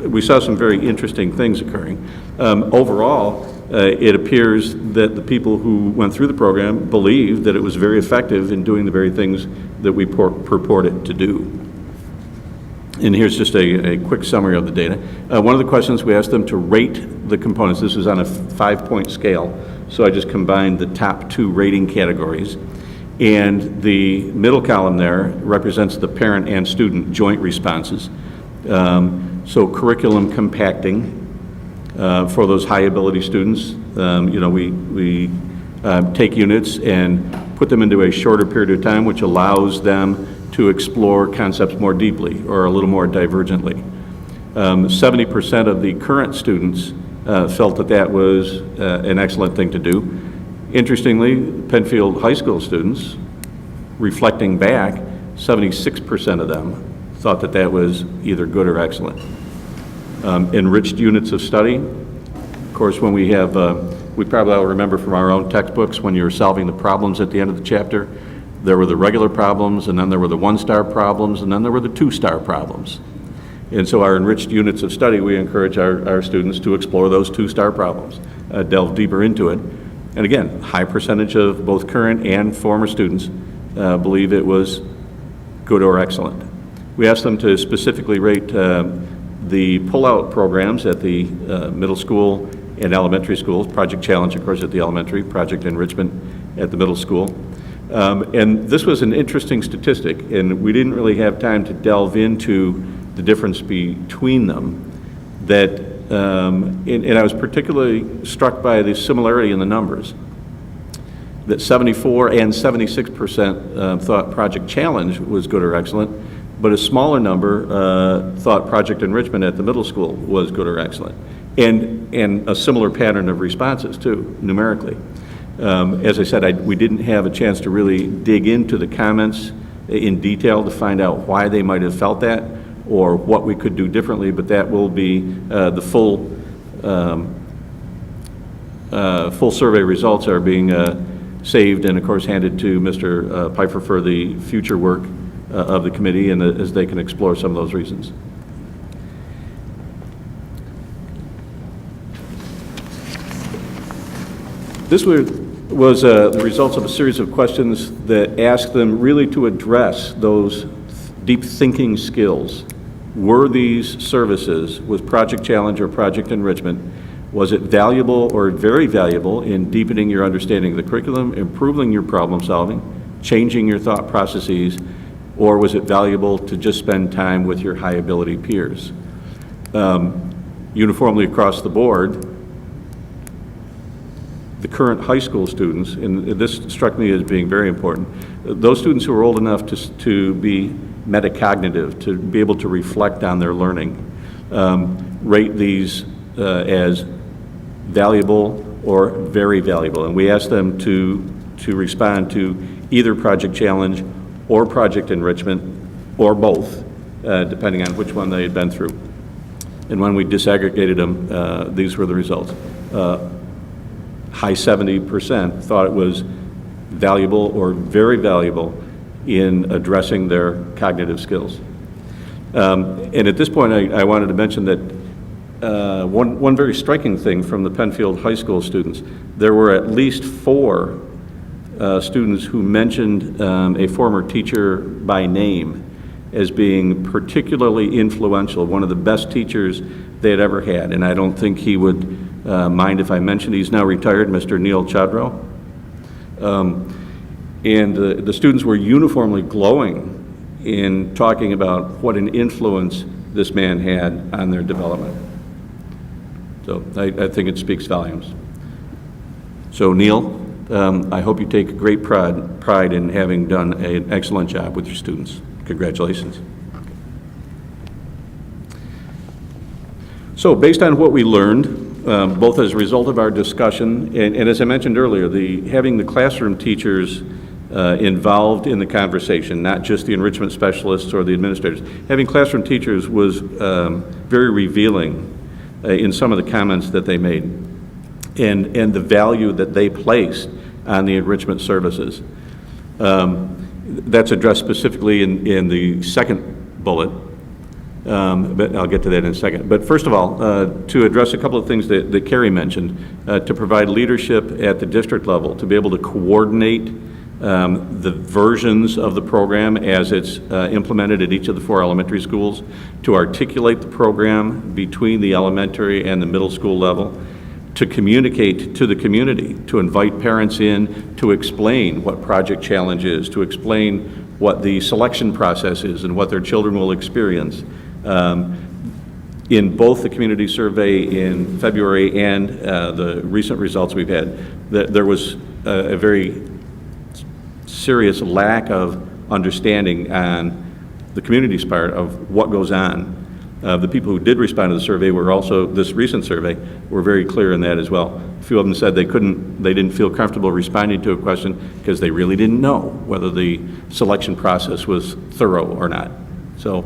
we saw some very interesting things occurring. Overall, it appears that the people who went through the program believed that it was very effective in doing the very things that we purported to do. And here's just a quick summary of the data. One of the questions we asked them to rate the components. This is on a 5-point scale, so I just combined the top 2 rating categories. And the middle column there represents the parent and student joint responses. So curriculum compacting for those high ability students. We take units and put them into a shorter period of time, which allows them to explore concepts more deeply or a little more divergently. 70% of the current students felt that that was an excellent thing to do. Interestingly, Penfield High School students, reflecting back, 76% of them thought that that was either good or excellent. Enriched units of study. Of course, when we have, we probably all remember from our own textbooks, when you're solving the problems at the end of the chapter, there were the regular problems, and then there were the one-star problems, and then there were the two-star problems. And so our enriched units of study, we encourage our students to explore those two-star problems, delve deeper into it. And again, high percentage of both current and former students believe it was good or excellent. We asked them to specifically rate the pull-out programs at the middle school and elementary schools, Project Challenge, of course, at the elementary, Project Enrichment at the middle school. And this was an interesting statistic, and we didn't really have time to delve into the difference between them. That, and I was particularly struck by the similarity in the numbers. That 74 and 76% thought Project Challenge was good or excellent, but a smaller number thought Project Enrichment at the middle school was good or excellent. And a similar pattern of responses too, numerically. As I said, we didn't have a chance to really dig into the comments in detail to find out why they might have felt that or what we could do differently, but that will be the full survey results are being saved and of course handed to Mr. Pfeiffer for the future work of the committee and as they can explore some of those reasons. This was the results of a series of questions that asked them really to address those deep thinking skills. Were these services, was Project Challenge or Project Enrichment, was it valuable or very valuable in deepening your understanding of the curriculum, improving your problem solving, changing your thought processes, or was it valuable to just spend time with your high ability peers? Uniformly across the board, the current high school students, and this struck me as being very important, those students who are old enough to be metacognitive, to be able to reflect on their learning, rate these as valuable or very valuable. And we asked them to respond to either Project Challenge or Project Enrichment, or both, depending on which one they had been through. And when we disaggregated them, these were the results. High 70% thought it was valuable or very valuable in addressing their cognitive skills. And at this point, I wanted to mention that one very striking thing from the Penfield High School students, there were at least 4 students who mentioned a former teacher by name as being particularly influential, one of the best teachers they had ever had. And I don't think he would mind if I mentioned he's now retired, Mr. Neil Chodrow. And the students were uniformly glowing in talking about what an influence this man had on their development. So I think it speaks volumes. So Neil, I hope you take great pride in having done an excellent job with your students. Congratulations. So based on what we learned, both as a result of our discussion, and as I mentioned earlier, having the classroom teachers involved in the conversation, not just the enrichment specialists or the administrators. Having classroom teachers was very revealing in some of the comments that they made and the value that they placed on the enrichment services. That's addressed specifically in the second bullet. But I'll get to that in a second. But first of all, to address a couple of things that Carrie mentioned, to provide leadership at the district level, to be able to coordinate the versions of the program as it's implemented at each of the 4 elementary schools, to articulate the program between the elementary and the middle school level, to communicate to the community, to invite parents in, to explain what Project Challenge is, to explain what the selection process is and what their children will experience. In both the community survey in February and the recent results we've had, there was a very serious lack of understanding on the community's part of what goes on. The people who did respond to the survey were also, this recent survey, were very clear in that as well. A few of them said they didn't feel comfortable responding to a question because they really didn't know whether the selection process was thorough or not. So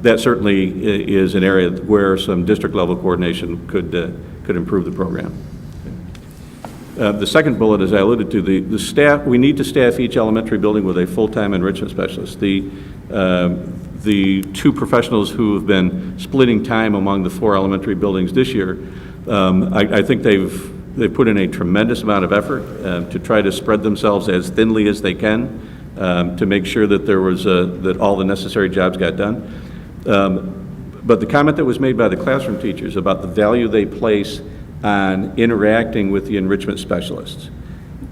that certainly is an area where some district level coordination could improve the program. The second bullet, as I alluded to, the staff, we need to staff each elementary building with a full-time enrichment specialist. The two professionals who have been splitting time among the 4 elementary buildings this year, I think they've put in a tremendous amount of effort to try to spread themselves as thinly as they can to make sure that that all the necessary jobs got done. But the comment that was made by the classroom teachers about the value they place on interacting with the enrichment specialists,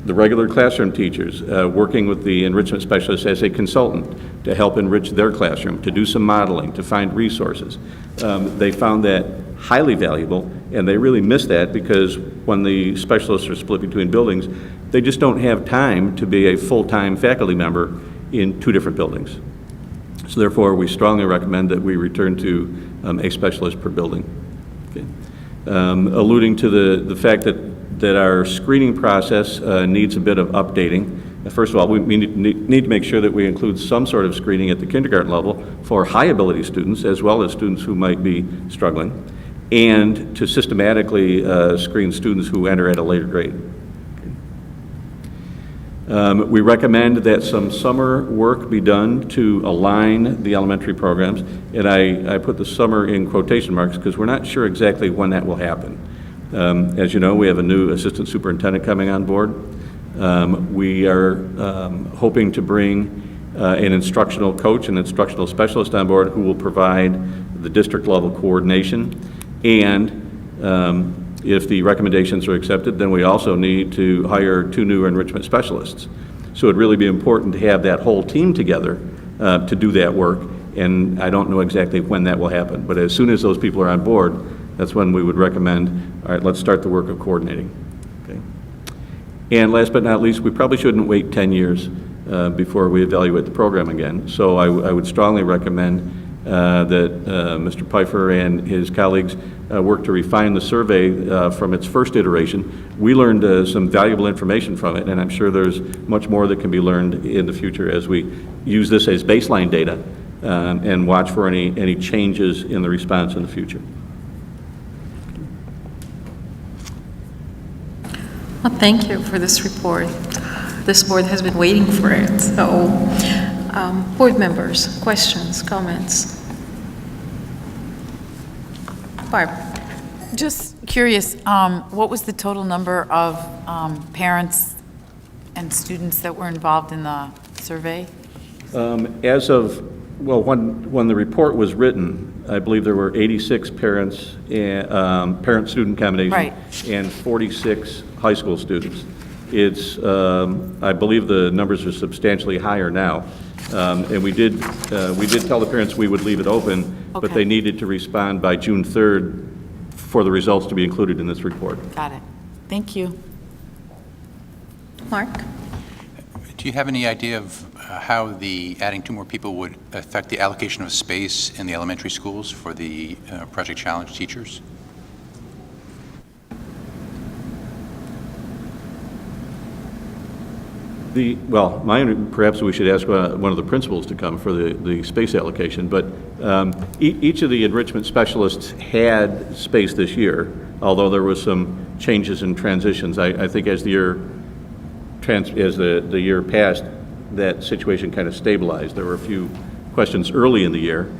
the regular classroom teachers working with the enrichment specialists as a consultant to help enrich their classroom, to do some modeling, to find resources. They found that highly valuable, and they really miss that because when the specialists are split between buildings, they just don't have time to be a full-time faculty member in 2 different buildings. So therefore, we strongly recommend that we return to a specialist per building. Okay. Alluding to the fact that our screening process needs a bit of updating. First of all, we need to make sure that we include some sort of screening at the kindergarten level for high-ability students as well as students who might be struggling, and to systematically screen students who enter at a later grade. We recommend that some summer work be done to align the elementary programs, and I put the summer in quotation marks because we're not sure exactly when that will happen. As you know, we have a new assistant superintendent coming on board. We are hoping to bring an instructional coach, an instructional specialist on board who will provide the district level coordination. And if the recommendations are accepted, then we also need to hire 2 new enrichment specialists. So it'd really be important to have that whole team together to do that work. And I don't know exactly when that will happen, but as soon as those people are on board, that's when we would recommend, all right, let's start the work of coordinating. Okay. And last but not least, we probably shouldn't wait 10 years before we evaluate the program again. So I would strongly recommend that Mr. Pfeiffer and his colleagues work to refine the survey from its first iteration. We learned some valuable information from it, and I'm sure there's much more that can be learned in the future as we use this as baseline data and watch for any changes in the response in the future. Well, thank you for this report. This board has been waiting for it. So, board members, questions, comments? Barb. Just curious, what was the total number of parents and students that were involved in the survey? As of, well, when the report was written, I believe there were 86 parents, parent-student combination, right, and 46 high school students. It's, I believe the numbers are substantially higher now. And we did tell the parents we would leave it open, okay, but they needed to respond by June 3rd for the results to be included in this report. Got it. Thank you. Mark? Do you have any idea of how the adding 2 more people would affect the allocation of space in the elementary schools for the Project Challenge teachers? Well, perhaps we should ask one of the principals to come for the space allocation, but each of the enrichment specialists had space this year, although there was some changes and transitions. I think as the year passed, that situation kind of stabilized. There were a few questions early in the year,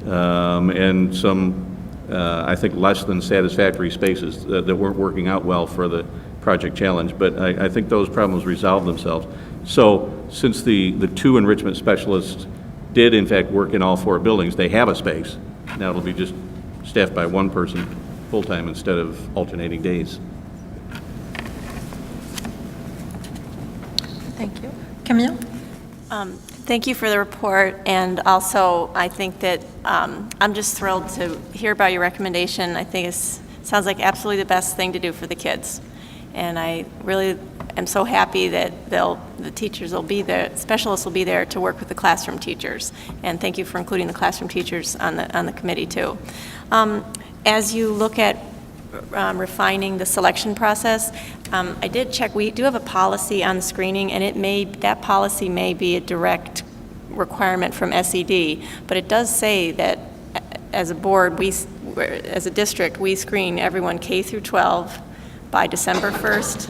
and some, I think, less than satisfactory spaces that weren't working out well for the Project Challenge, but I think those problems resolved themselves. So since the 2 enrichment specialists did in fact work in all 4 buildings, they have a space. Now it'll be just staffed by 1 person full-time instead of alternating days. Thank you. Camille? Thank you for the report, and also I think that I'm just thrilled to hear about your recommendation. I think it sounds like absolutely the best thing to do for the kids. And I really am so happy that they'll the teachers will be there, specialists will be there to work with the classroom teachers. And thank you for including the classroom teachers on the committee too. As you look at refining the selection process, I did check, we do have a policy on screening, and that policy may be a direct requirement from SED, but it does say that as a board, as a district, we screen everyone K through 12 by December 1st,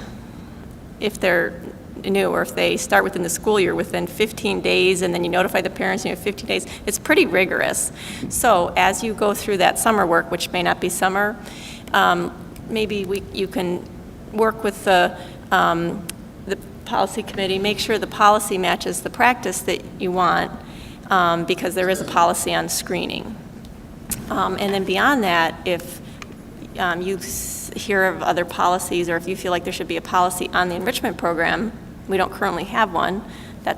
if they're new, or if they start within the school year within 15 days, and then you notify the parents and you have 15 days. It's pretty rigorous. So as you go through that summer work, which may not be summer, maybe you can work with the policy committee, make sure the policy matches the practice that you want, because there is a policy on screening. And then beyond that, if you hear of other policies, or if you feel like there should be a policy on the enrichment program, we don't currently have one.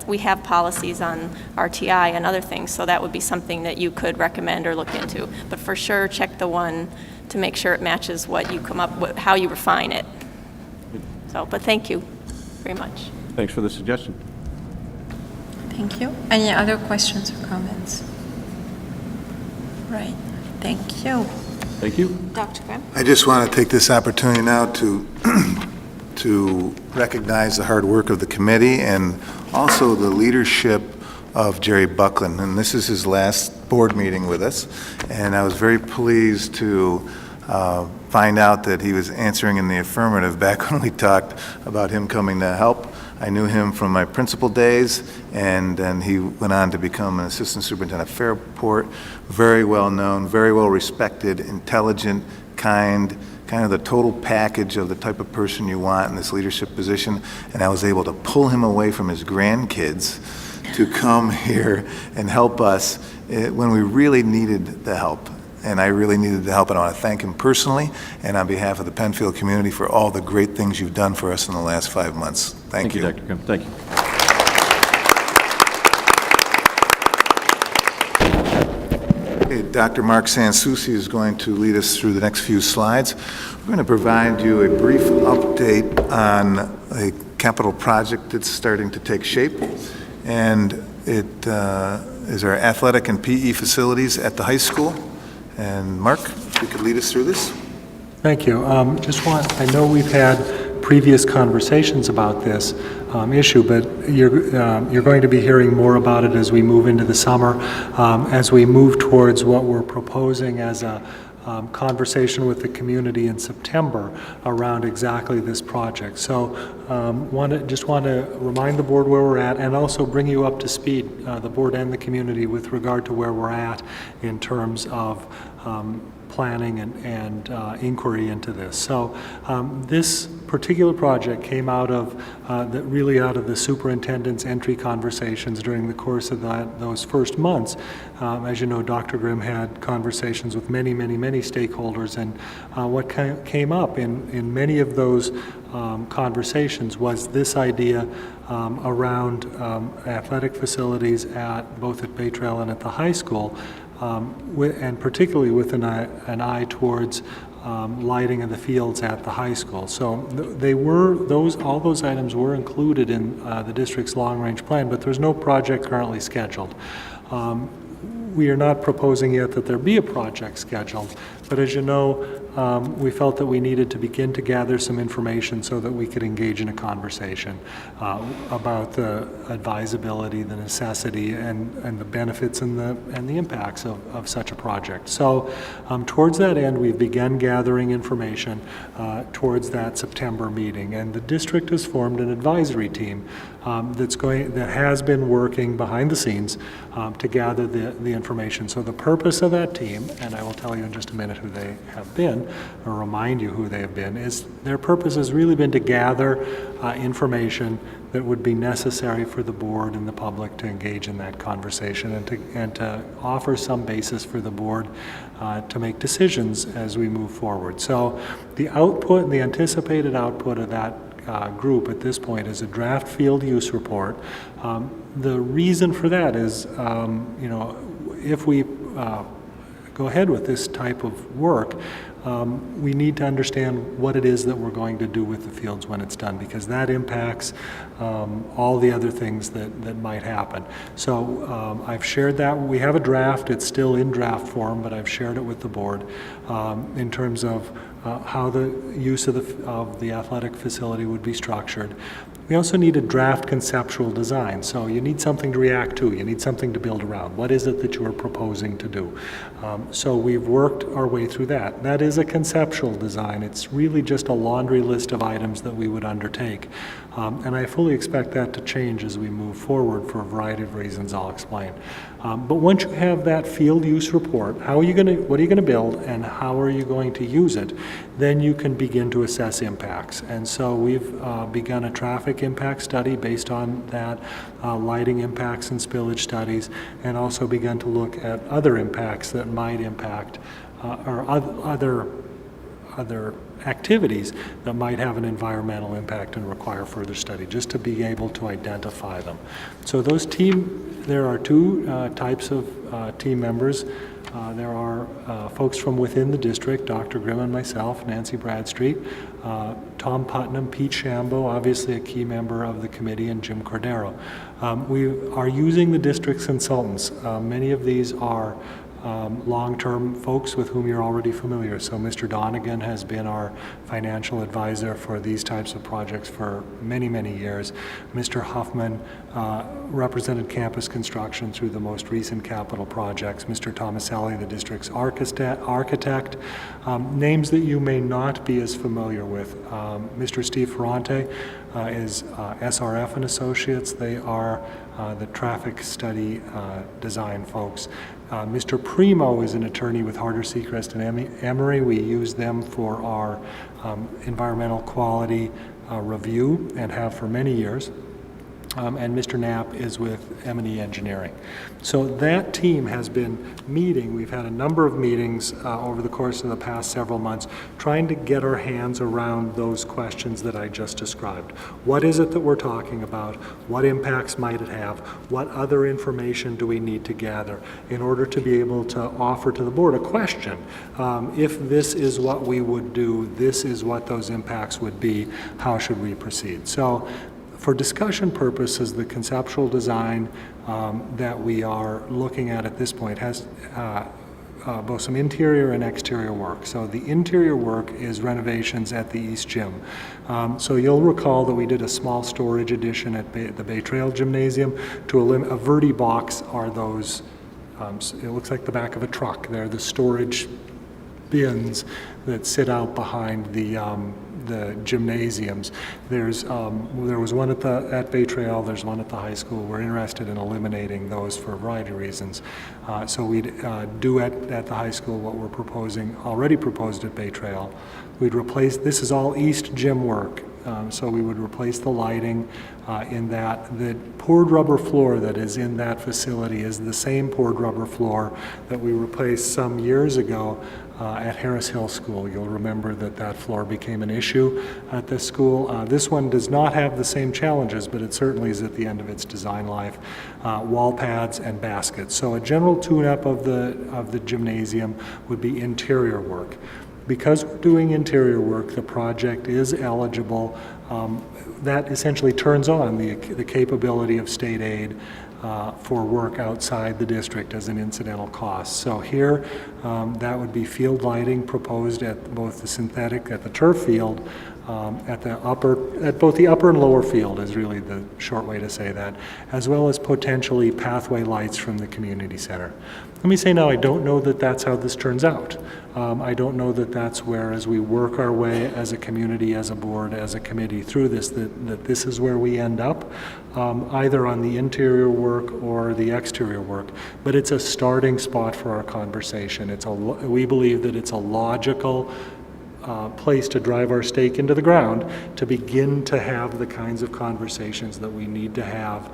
We have policies on RTI and other things, so that would be something that you could recommend or look into. But for sure, check the one to make sure it matches what you come up with, how you refine it. So, but thank you very much. Thanks for the suggestion. Thank you. Any other questions or comments? Right. Thank you. Thank you. Dr. Grimm? I just want to take this opportunity now to to recognize the hard work of the committee and also the leadership of Jerry Buckland. And this is his last board meeting with us, and I was very pleased to find out that he was answering in the affirmative back when we talked about him coming to help. I knew him from my principal days, and then he went on to become an assistant superintendent at Fairport. Very well known, very well respected, intelligent, kind of the total package of the type of person you want in this leadership position. And I was able to pull him away from his grandkids to come here and help us when we really needed the help. And I really needed the help, and I want to thank him personally and on behalf of the Penfield community for all the great things you've done for us in the last 5 months. Thank you. Dr. Grimm. Thank you. Okay, Dr. Mark Sansucci is going to lead us through the next few slides. We're going to provide you a brief update on a capital project that's starting to take shape, and it is our athletic and PE facilities at the high school. And Mark, if you could lead us through this. Thank you. I know we've had previous conversations about this issue, but you're going to be hearing more about it as we move into the summer, as we move towards what we're proposing as a conversation with the community in September around exactly this project. So just want to remind the board where we're at, and also bring you up to speed, the board and the community, with regard to where we're at in terms of planning and inquiry into this. So this particular project came out of really out of the superintendent's entry conversations during the course of those first months. As you know, Dr. Grimm had conversations with many stakeholders, and what came up in many of those conversations was this idea around athletic facilities both at Bay Trail and at the high school, and particularly with an eye towards lighting of the fields at the high school. So all those items were included in the district's long-range plan, but there's no project currently scheduled. We are not proposing yet that there be a project scheduled, but as you know, we felt that we needed to begin to gather some information so that we could engage in a conversation about the advisability, the necessity, and the benefits and the impacts of such a project. So towards that end, we've begun gathering information towards that September meeting, and the district has formed an advisory team that has been working behind the scenes to gather the information. So the purpose of that team, and I will tell you in just a minute who they have been, or remind you who they have been, is their purpose has really been to gather information that would be necessary for the board and the public to engage in that conversation, and to offer some basis for the board to make decisions as we move forward. So the output, the anticipated output of that group at this point is a draft field use report. The reason for that is, if we go ahead with this type of work, we need to understand what it is that we're going to do with the fields when it's done, because that impacts all the other things that might happen. So I've shared that. We have a draft. It's still in draft form, but I've shared it with the board in terms of how the use of the athletic facility would be structured. We also need a draft conceptual design. So you need something to react to. You need something to build around. What is it that you are proposing to do? So we've worked our way through that. That is a conceptual design. It's really just a laundry list of items that we would undertake. And I fully expect that to change as we move forward for a variety of reasons I'll explain. But once you have that field use report, what are you going to build and how are you going to use it, then you can begin to assess impacts. And so we've begun a traffic impact study based on that, lighting impacts and spillage studies, and also begun to look at other impacts that might impact or other activities that might have an environmental impact and require further study, just to be able to identify them. So there are two types of team members. There are folks from within the district, Dr. Grimm and myself, Nancy Bradstreet, Tom Putnam, Pete Shambo, obviously a key member of the committee, and Jim Cordero. We are using the district's consultants. Many of these are long-term folks with whom you're already familiar. So Mr. Donegan has been our financial advisor for these types of projects for many, many years. Mr. Huffman represented campus construction through the most recent capital projects. Mr. Tomaselli, the district's architect. Names that you may not be as familiar with. Mr. Steve Ferrante is SRF and Associates. They are the traffic study design folks. Mr. Primo is an attorney with Harder, Seacrest, and Emory. We use them for our environmental quality review and have for many years. And Mr. Knapp is with M&E Engineering. So that team has been meeting. We've had a number of meetings over the course of the past several months trying to get our hands around those questions that I just described. What is it that we're talking about? What impacts might it have? What other information do we need to gather in order to be able to offer to the board a question? If this is what we would do, this is what those impacts would be, how should we proceed? So for discussion purposes, the conceptual design that we are looking at this point has both some interior and exterior work. So the interior work is renovations at the East Gym. So you'll recall that we did a small storage addition at the Bay Trail Gymnasium. A Verdi box are those, it looks like the back of a truck. They're the storage bins that sit out behind the gymnasiums. There was one at Bay Trail, there's one at the high school. We're interested in eliminating those for a variety of reasons. So we'd do at the high school what we're already proposed at Bay Trail. We'd replace, this is all East Gym work. So we would replace the lighting in that. The poured rubber floor that is in that facility is the same poured rubber floor that we replaced some years ago at Harris Hill School. You'll remember that floor became an issue at this school. This one does not have the same challenges, but it certainly is at the end of its design life. Wall pads and baskets. So a general tune-up of the gymnasium would be interior work. Because we're doing interior work, the project is eligible. That essentially turns on the capability of state aid for work outside the district as an incidental cost. So here, that would be field lighting proposed at both the synthetic, at the turf field, at both the upper and lower field is really the short way to say that, as well as potentially pathway lights from the community center. Let me say now, I don't know that that's how this turns out. I don't know that that's where, as we work our way as a community, as a board, as a committee through this, that this is where we end up, either on the interior work or the exterior work. But it's a starting spot for our conversation. We believe that it's a logical place to drive our stake into the ground to begin to have the kinds of conversations that we need to have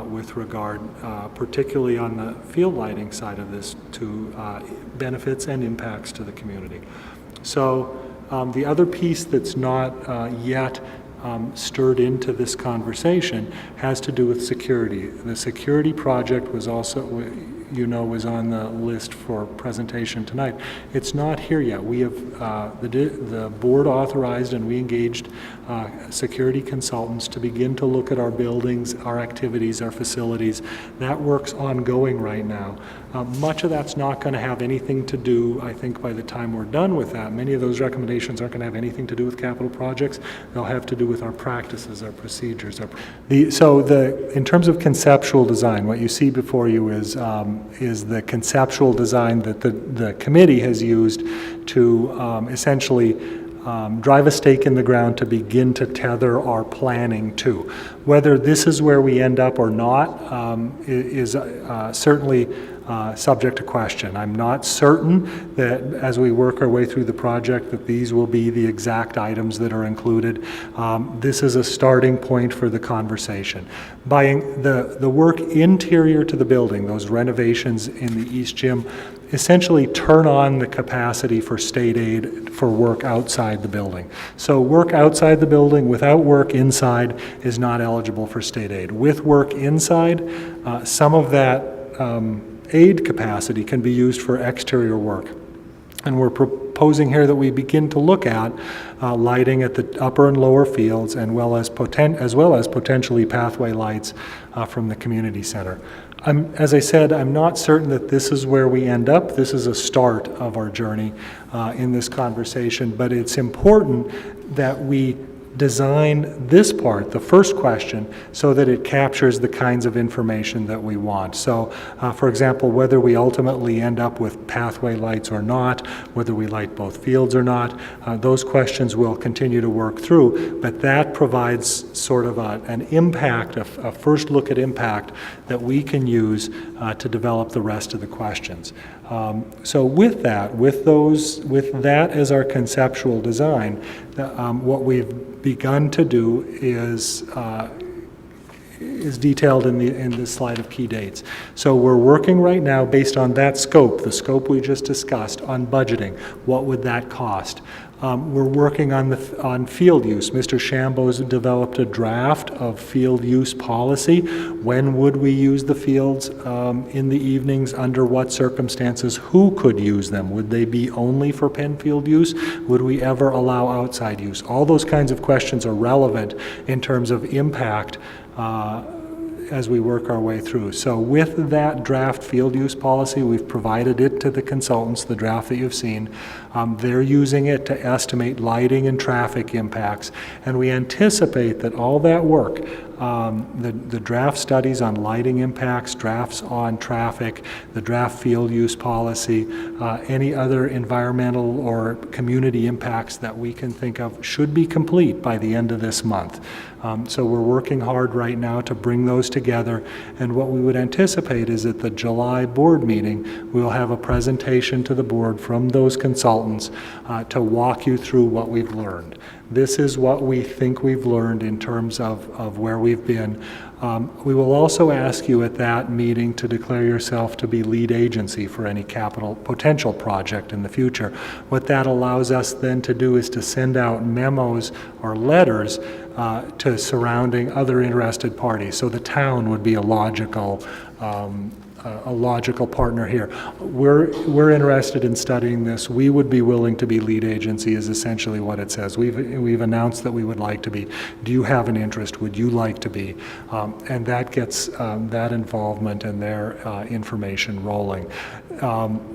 with regard, particularly on the field lighting side of this, to benefits and impacts to the community. So the other piece that's not yet stirred into this conversation has to do with security. The security project was also, you know was on the list for presentation tonight. It's not here yet. We have, the board authorized and we engaged security consultants to begin to look at our buildings, our activities, our facilities. That work's ongoing right now. Much of that's not going to have anything to do, I think, by the time we're done with that. Many of those recommendations aren't going to have anything to do with capital projects. They'll have to do with our practices, our procedures. In terms of conceptual design, what you see before you is the conceptual design that the committee has used to essentially drive a stake in the ground to begin to tether our planning to. Whether this is where we end up or not is certainly subject to question. I'm not certain that as we work our way through the project that these will be the exact items that are included. This is a starting point for the conversation. By the work interior to the building, those renovations in the East Gym, essentially turn on the capacity for state aid for work outside the building. So work outside the building without work inside is not eligible for state aid. With work inside, some of that aid capacity can be used for exterior work. And we're proposing here that we begin to look at lighting at the upper and lower fields, and as well as potentially pathway lights from the community center. As I said, I'm not certain that this is where we end up. This is a start of our journey in this conversation, but it's important that we design this part, the first question, so that it captures the kinds of information that we want. So, for example, whether we ultimately end up with pathway lights or not, whether we light both fields or not, those questions we'll continue to work through, but that provides sort of an impact, a first look at impact that we can use to develop the rest of the questions. So with that as our conceptual design, what we've begun to do is detailed in this slide of key dates. So we're working right now based on that scope, the scope we just discussed, on budgeting. What would that cost? We're working on field use. Mr. Shambo's developed a draft of field use policy. When would we use the fields in the evenings? Under what circumstances? Who could use them? Would they be only for Penfield use? Would we ever allow outside use? All those kinds of questions are relevant in terms of impact as we work our way through. So with that draft field use policy, we've provided it to the consultants, the draft that you've seen. They're using it to estimate lighting and traffic impacts, and we anticipate that all that work, the draft studies on lighting impacts, drafts on traffic, the draft field use policy, any other environmental or community impacts that we can think of should be complete by the end of this month. So we're working hard right now to bring those together, and what we would anticipate is at the July board meeting, we'll have a presentation to the board from those consultants to walk you through what we've learned. This is what we think we've learned in terms of where we've been. We will also ask you at that meeting to declare yourself to be lead agency for any capital potential project in the future. What that allows us then to do is to send out memos or letters to surrounding other interested parties. So the town would be a logical partner here. We're interested in studying this. We would be willing to be lead agency is essentially what it says. We've announced that we would like to be. Do you have an interest? Would you like to be? And that gets that involvement and their information rolling.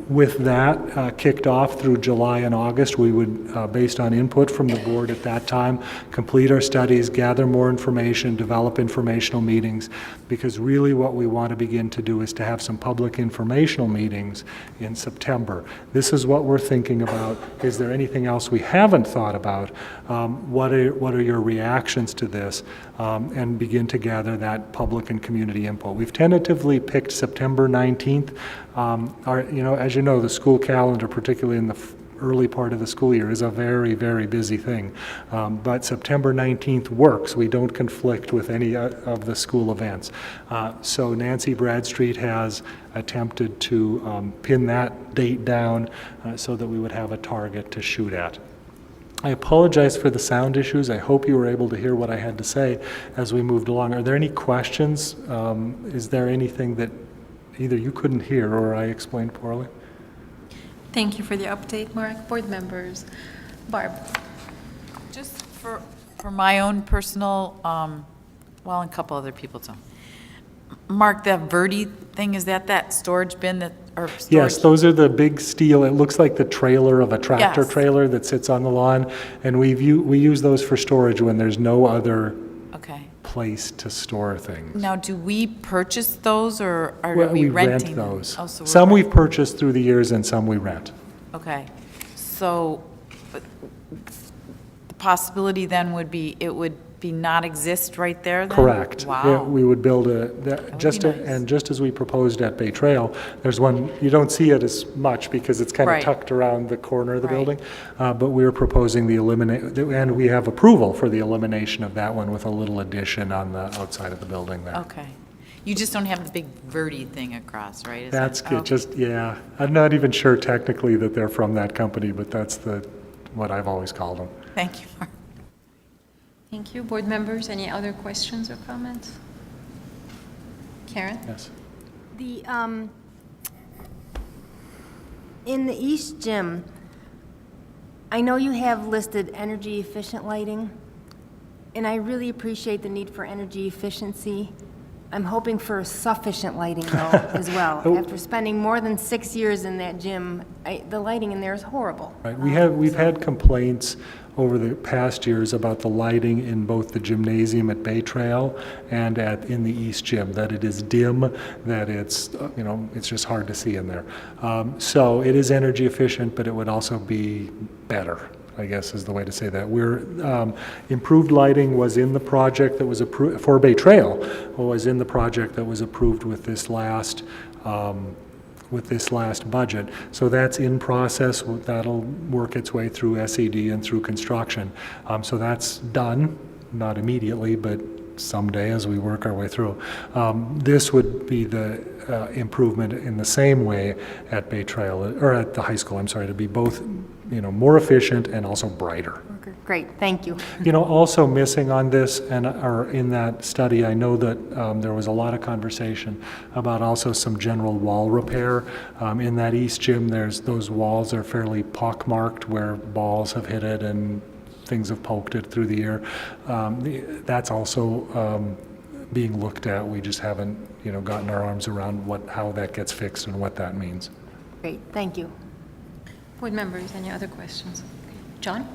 With that kicked off through July and August, we would, based on input from the board at that time, complete our studies, gather more information, develop informational meetings, because really what we want to begin to do is to have some public informational meetings in September. This is what we're thinking about. Is there anything else we haven't thought about? What are your reactions to this? And begin to gather that public and community input. We've tentatively picked September 19th. As you know, the school calendar, particularly in the early part of the school year, is a very, very busy thing. But September 19th works. We don't conflict with any of the school events. So Nancy Bradstreet has attempted to pin that date down so that we would have a target to shoot at. I apologize for the sound issues. I hope you were able to hear what I had to say as we moved along. Are there any questions? Is there anything that either you couldn't hear or I explained poorly. Thank you for the update, Mark. Board members. Barb. Just for my own personal, well, and a couple other people too. Mark, that Verdi thing, is that storage bin that, or storage? Yes, those are the big steel, it looks like the trailer of a tractor Yes. trailer that sits on the lawn, and we use those for storage when there's no other Okay. place to store things. Now, do we purchase those, or are Well, we rent renting them? those. Oh, so Some we're we've purchased through the years and some we rent. Okay, so but the possibility then would be, it would be not exist right there then? Correct. Wow. Yeah, we would build would just, be nice. and just as we proposed at Bay Trail, there's one, you don't see it as much because it's kind of Right. tucked around the corner of the Right. building. But we're proposing and we have approval for the elimination of that one with a little addition on the outside of the building there. Okay. You just don't have the big Verdi thing across, right? Is That's that- good, okay. just, yeah. I'm not even sure technically that they're from that company, but that's what I've always called them. Thank you, Mark. Thank you. Board members, any other questions or comments? Karen? Yes. The, in the East Gym, I know you have listed energy efficient lighting, and I really appreciate the need for energy efficiency. I'm hoping for sufficient lighting though, as well. Oh. After spending more than 6 years in that gym, the lighting in there is horrible. Right, we've had complaints over the past years about the lighting in both the gymnasium at Bay Trail and in the East Gym, that it is dim, that it's, it's just hard to see in there. So it is energy efficient, but it would also be better, I guess is the way to say that. Improved lighting was in the project that was approved, for Bay Trail, was in the project that was approved with this last budget. So that's in process. That'll work its way through SED and through construction. So that's done, not immediately, but someday as we work our way through. This would be the improvement in the same way at Bay Trail, or at the high school, I'm sorry, to be both, more efficient and also brighter. Great, thank you. Also missing on this, or in that study, I know that there was a lot of conversation about also some general wall repair. In that East Gym, those walls are fairly pockmarked where balls have hit it and things have poked it through the year. That's also being looked at. We just haven't, gotten our arms around how that gets fixed and what that means. Great, thank you. Board members, any other questions? John?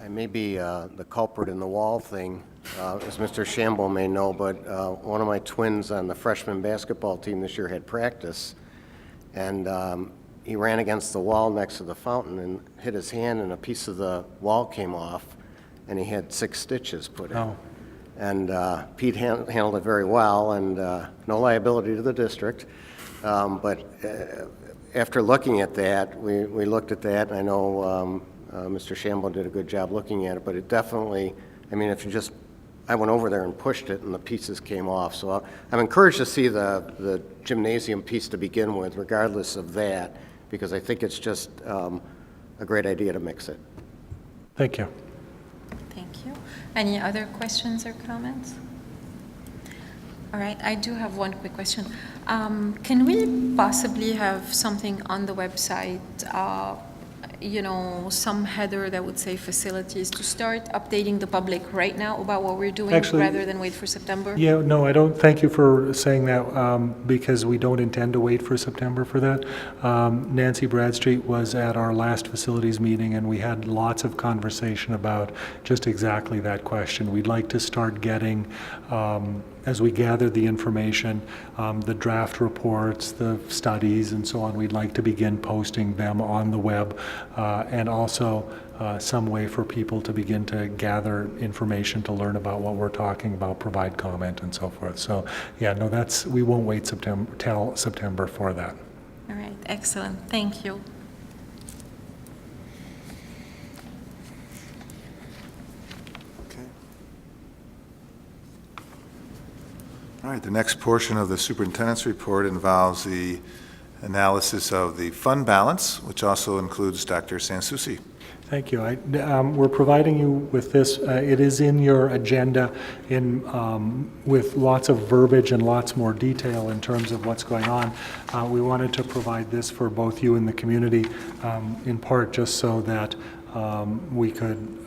I may be the culprit in the wall thing, as Mr. Shambo may know, but one of my twins on the freshman basketball team this year had practice, and he ran against the wall next to the fountain and hit his hand, and a piece of the wall came off, and he had 6 stitches put in. Oh. And Pete handled it very well, and no liability to the district. But after looking at that, we looked at that, and I know Mr. Shambo did a good job looking at it, but it definitely, I went over there and pushed it, and the pieces came off. So I'm encouraged to see the gymnasium piece to begin with, regardless of that, because I think it's just a great idea to mix it. Thank you. Thank you. Any other questions or comments? All right, I do have one quick question. Can we possibly have something on the website, some header that would say facilities, to start updating the public right now about what we're doing, Actually, rather than wait for September? Yeah, no, I don't, thank you for saying that, because we don't intend to wait for September for that. Nancy Bradstreet was at our last facilities meeting, and we had lots of conversation about just exactly that question. We'd like to start getting, as we gather the information, the draft reports, the studies, and so on, we'd like to begin posting them on the web, and also some way for people to begin to gather information to learn about what we're talking about, provide comment, and so forth. So, yeah, no, we won't wait till September for that. All right, excellent. Thank you. All right, the next portion of the superintendent's report involves the analysis of the fund balance, which also includes Dr. Sansucci. Thank you. We're providing you with this. It is in your agenda with lots of verbiage and lots more detail in terms of what's going on. We wanted to provide this for both you and the community, in part just so that we could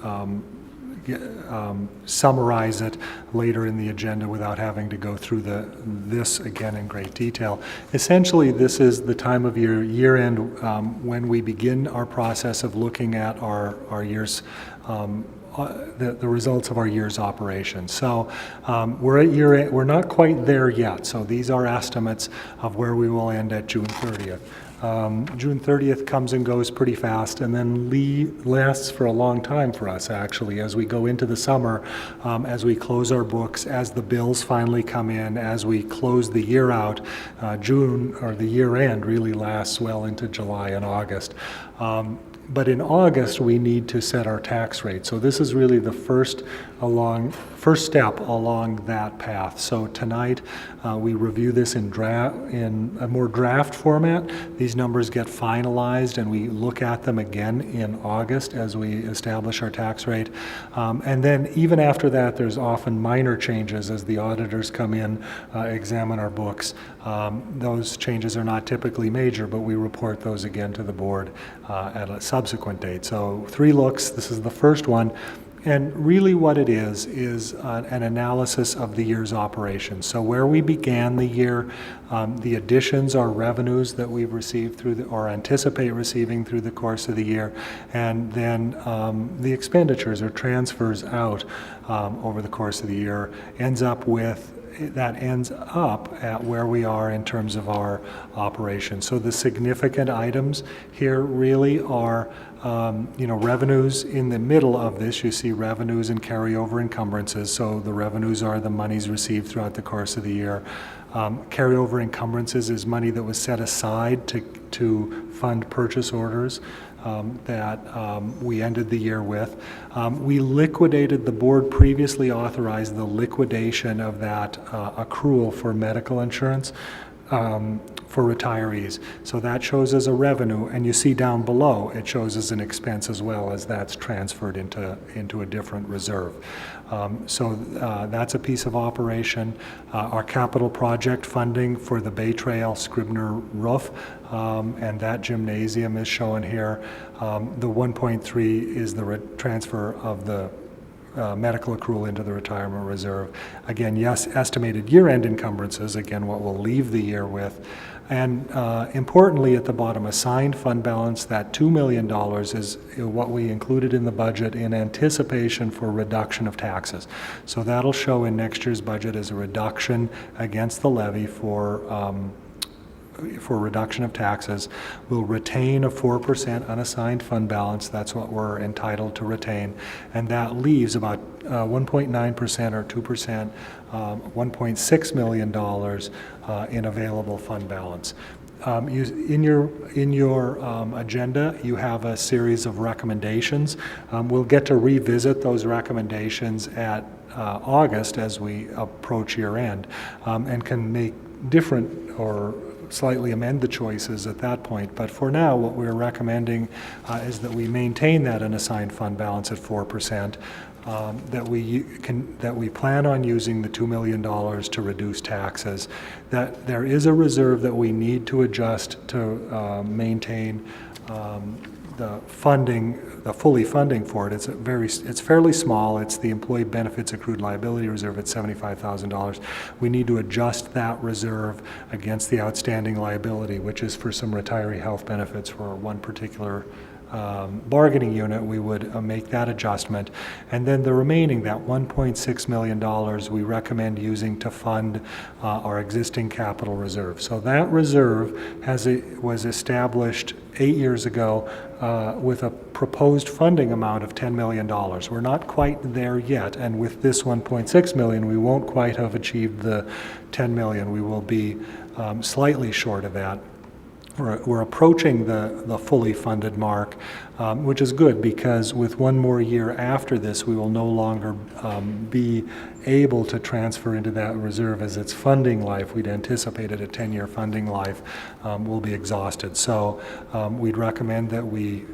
summarize it later in the agenda without having to go through this again in great detail. Essentially, this is the time of year-end when we begin our process of looking at our year's the results of our year's operations. So we're at year-end. We're not quite there yet. So these are estimates of where we will end at June 30th. June 30th comes and goes pretty fast, and then lasts for a long time for us, actually, as we go into the summer, as we close our books, as the bills finally come in, as we close the year out. June, or the year end, really lasts well into July and August. But in August, we need to set our tax rate. So this is really the first step along that path. So tonight, we review this in a more draft format. These numbers get finalized, and we look at them again in August as we establish our tax rate. And then even after that, there's often minor changes as the auditors come in, examine our books. Those changes are not typically major, but we report those again to the board at a subsequent date. So 3 looks. This is the first one. And really what it is an analysis of the year's operations. So where we began the year, the additions are revenues that we've received or anticipate receiving through the course of the year, and then the expenditures or transfers out over the course of the year ends up at where we are in terms of our operations. So the significant items here really are revenues. In the middle of this, you see revenues and carryover encumbrances. So the revenues are the monies received throughout the course of the year. Carryover encumbrances is money that was set aside to fund purchase orders that we ended the year with. We liquidated, the board previously authorized the liquidation of that accrual for medical insurance for retirees. So that shows as a revenue, and you see down below it shows as an expense as well, as that's transferred into a different reserve. So that's a piece of operation. Our capital project funding for the Bay Trail Scribner roof and that gymnasium is shown here. The 1.3 is the transfer of the medical accrual into the retirement reserve. Again, yes, estimated year-end encumbrances, again, what we'll leave the year with. And importantly, at the bottom, assigned fund balance, that $2 million is what we included in the budget in anticipation for reduction of taxes. So that'll show in next year's budget as a reduction against the levy for reduction of taxes. We'll retain a 4% unassigned fund balance. That's what we're entitled to retain. And that leaves about 1.9% or 2%, $1.6 million in available fund balance. In your agenda, you have a series of recommendations. We'll get to revisit those recommendations at August as we approach year end, and can make different or slightly amend the choices at that point. But for now, what we're recommending is that we maintain that unassigned fund balance at 4%, that we plan on using the $2 million to reduce taxes, that there is a reserve that we need to adjust to maintain the funding, the fully funding for it. It's fairly small. It's the Employee Benefits Accrued Liability Reserve at $75,000. We need to adjust that reserve against the outstanding liability, which is for some retiree health benefits for one particular bargaining unit. We would make that adjustment. And then the remaining, that $1.6 million, we recommend using to fund our existing capital reserve. So that reserve was established 8 years ago with a proposed funding amount of $10 million. We're not quite there yet, and with this $1.6 million, we won't quite have achieved the $10 million. We will be slightly short of that. We're approaching the fully funded mark, which is good because with one more year after this, we will no longer be able to transfer into that reserve as its funding life, we'd anticipated a 10-year funding life, will be exhausted. So we'd recommend that we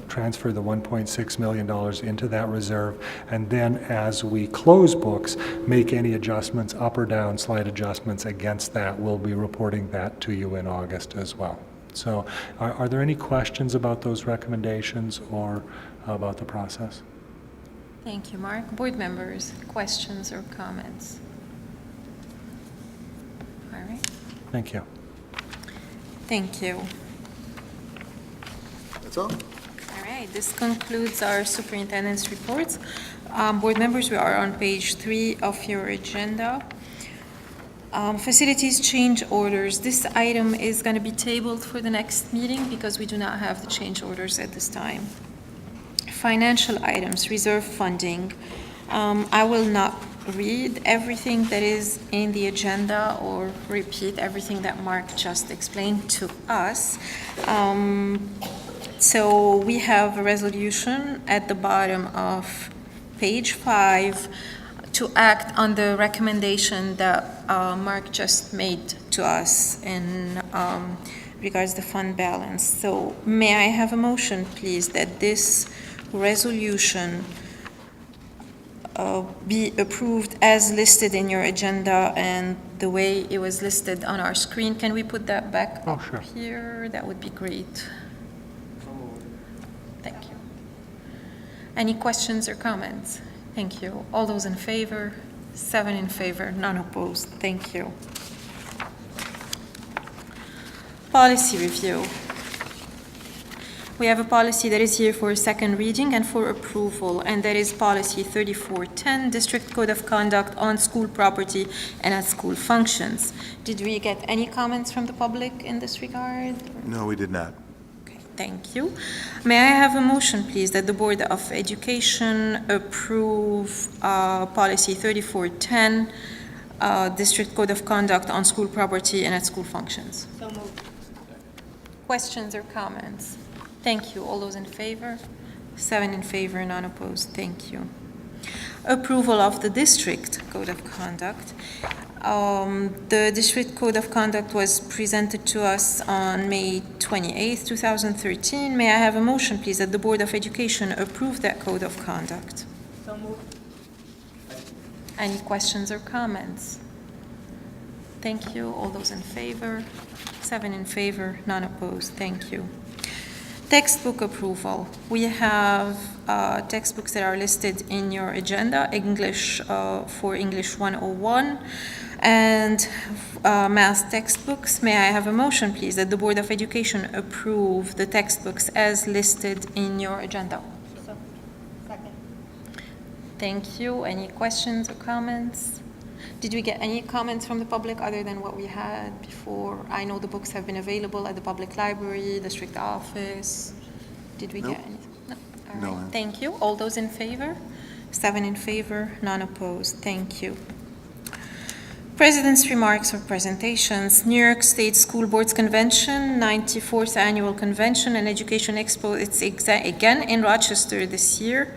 transfer the $1.6 million into that reserve, and then as we close books, make any adjustments up or down, slight adjustments against that. We'll be reporting that to you in August as well. So are there any questions about those recommendations or about the process? Thank you, Mark. Board members, questions or comments? All right. Thank you. Thank you. That's all? All right, this concludes our superintendent's reports. Board members, we are on page 3 of your agenda. Facilities change orders. This item is going to be tabled for the next meeting because we do not have the change orders at this time. Financial items, reserve funding. I will not read everything that is in the agenda or repeat everything that Mark just explained to us. So we have a resolution at the bottom of page 5 to act on the recommendation that Mark just made to us in regards to the fund balance. So may I have a motion, please, that this resolution be approved as listed in your agenda and the way it was listed on our screen? Can we put that back up sure. here? That would be great. Thank you. Any questions or comments? Thank you. All those in favor? 7 in favor, none opposed. Thank you. Policy review. We have a policy that is here for second reading and for approval, and that is policy 3410, District Code of Conduct on school property and at school functions. Did we get any comments from the public in this regard? No, we did not. Thank you. May I have a motion, please, that the Board of Education approve policy 3410, District Code of Conduct on school property and at school functions? So moved. Questions or comments? Thank you. All those in favor? 7 in favor, none opposed. Thank you. Approval of the District Code of Conduct. The District Code of Conduct was presented to us on May 28th, 2013. May I have a motion, please, that the Board of Education approve that Code of Conduct? So moved. Any questions or comments? Thank you. All those in favor? 7 in favor, none opposed. Thank you. Textbook approval. We have textbooks that are listed in your agenda, English for English 101 and math textbooks. May I have a motion, please, that the Board of Education approve the textbooks as listed in your agenda? Second. Thank you. Any questions or comments? Did we get any comments from the public other than what we had before? I know the books have been available at the public library, district office. Did we get any? No. All No, right. ma'am. Thank you. All those in favor? 7 in favor, none opposed. Thank you. President's remarks or presentations. New York State School Boards Convention, 94th Annual Convention and Education Expo. It's again in Rochester this year.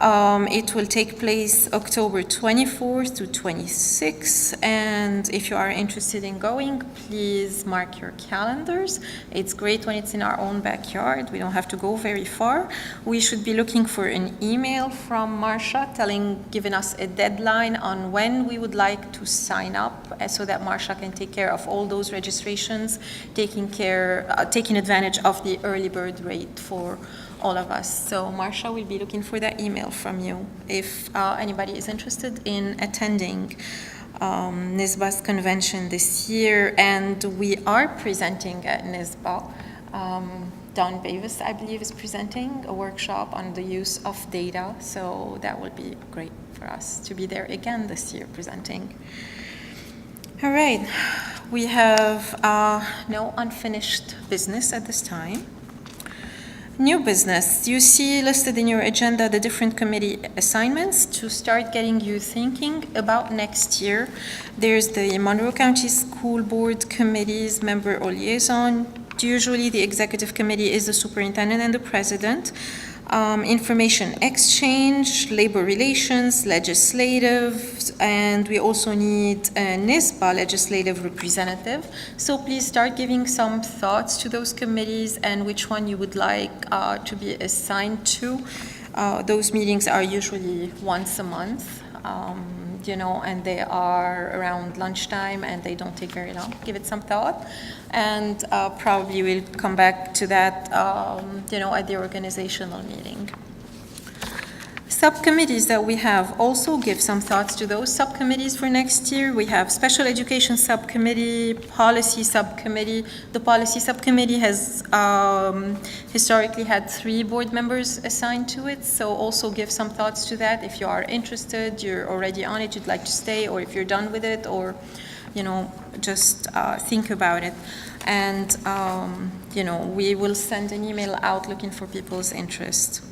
It will take place October 24th to 26th, and if you are interested in going, please mark your calendars. It's great when it's in our own backyard. We don't have to go very far. We should be looking for an email from Marsha giving us a deadline on when we would like to sign up, so that Marsha can take care of all those registrations, taking advantage of the early bird rate for all of us. So Marsha will be looking for that email from you if anybody is interested in attending NYSBA's convention this year. And we are presenting at NYSBA. Don Bavis, I believe, is presenting a workshop on the use of data. So that will be great for us to be there again this year presenting. All right, we have no unfinished business at this time. New business. You see listed in your agenda the different committee assignments to start getting you thinking about next year. There's the Monroe County School Board Committees Member or Liaison Usually, the executive committee is the superintendent and the president. Information exchange, labor relations, legislative, and we also need a NISBA legislative representative. So please start giving some thoughts to those committees and which one you would like to be assigned to. Those meetings are usually once a month. And they are around lunchtime and they don't take very long. Give it some thought. And probably we'll come back to that, at the organizational meeting. Subcommittees that we have, also give some thoughts to those subcommittees for next year. We have Special Education Subcommittee, Policy Subcommittee. The Policy Subcommittee has historically had 3 board members assigned to it, so also give some thoughts to that. If you are interested, you're already on it, you'd like to stay, or if you're done with it, or just think about it. And, we will send an email out looking for people's interest.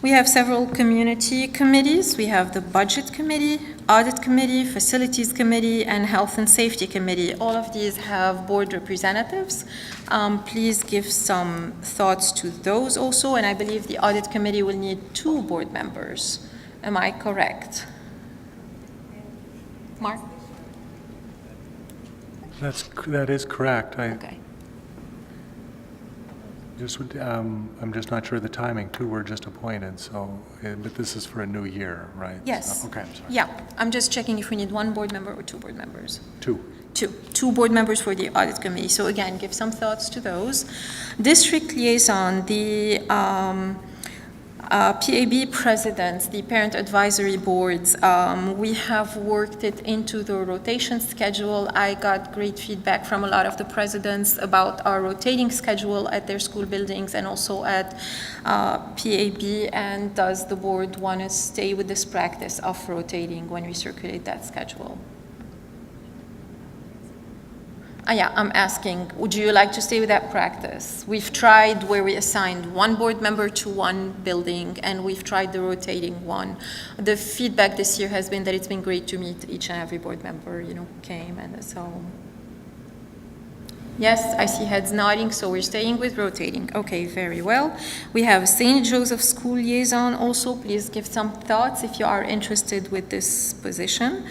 We have several community committees. We have the Budget Committee, Audit Committee, Facilities Committee, and Health and Safety Committee. All of these have board representatives. Please give some thoughts to those also, and I believe the Audit Committee will need 2 board members. Am I correct? Mark? That is correct. Okay. I'm just not sure of the timing. 2 were just appointed, so, but this is for a new year, right? Yes. Okay, I'm sorry. Yeah, I'm just checking if we need 1 board member or 2 board members. 2. Two board members for the Audit Committee. So again, give some thoughts to those. District Liaison, the PAB presidents, the parent advisory boards, we have worked it into the rotation schedule. I got great feedback from a lot of the presidents about our rotating schedule at their school buildings and also at PAB. And does the board want to stay with this practice of rotating when we circulate that schedule? Yeah, I'm asking, would you like to stay with that practice? We've tried where we assigned 1 board member to 1 building, and we've tried the rotating one. The feedback this year has been that it's been great to meet each and every board member, who came, and so. Yes, I see heads nodding, so we're staying with rotating. Okay, very well. We have St. Joseph School Liaison also. Please give some thoughts if you are interested with this position.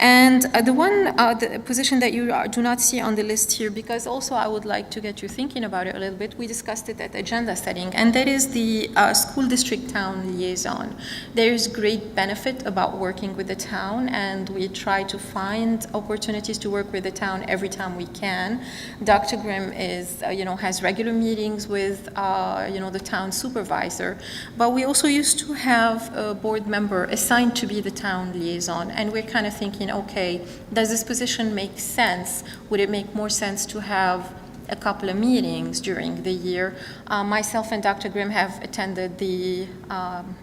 And the position that you do not see on the list here, because also I would like to get you thinking about it a little bit. We discussed it at agenda setting, and that is the school district town liaison. There is great benefit about working with the town, and we try to find opportunities to work with the town every time we can. Dr. Grimm is, has regular meetings with, the town supervisor, but we also used to have a board member assigned to be the town liaison, and we're kind of thinking, okay, does this position make sense? Would it make more sense to have a couple of meetings during the year? Myself and Dr. Grimm have attended the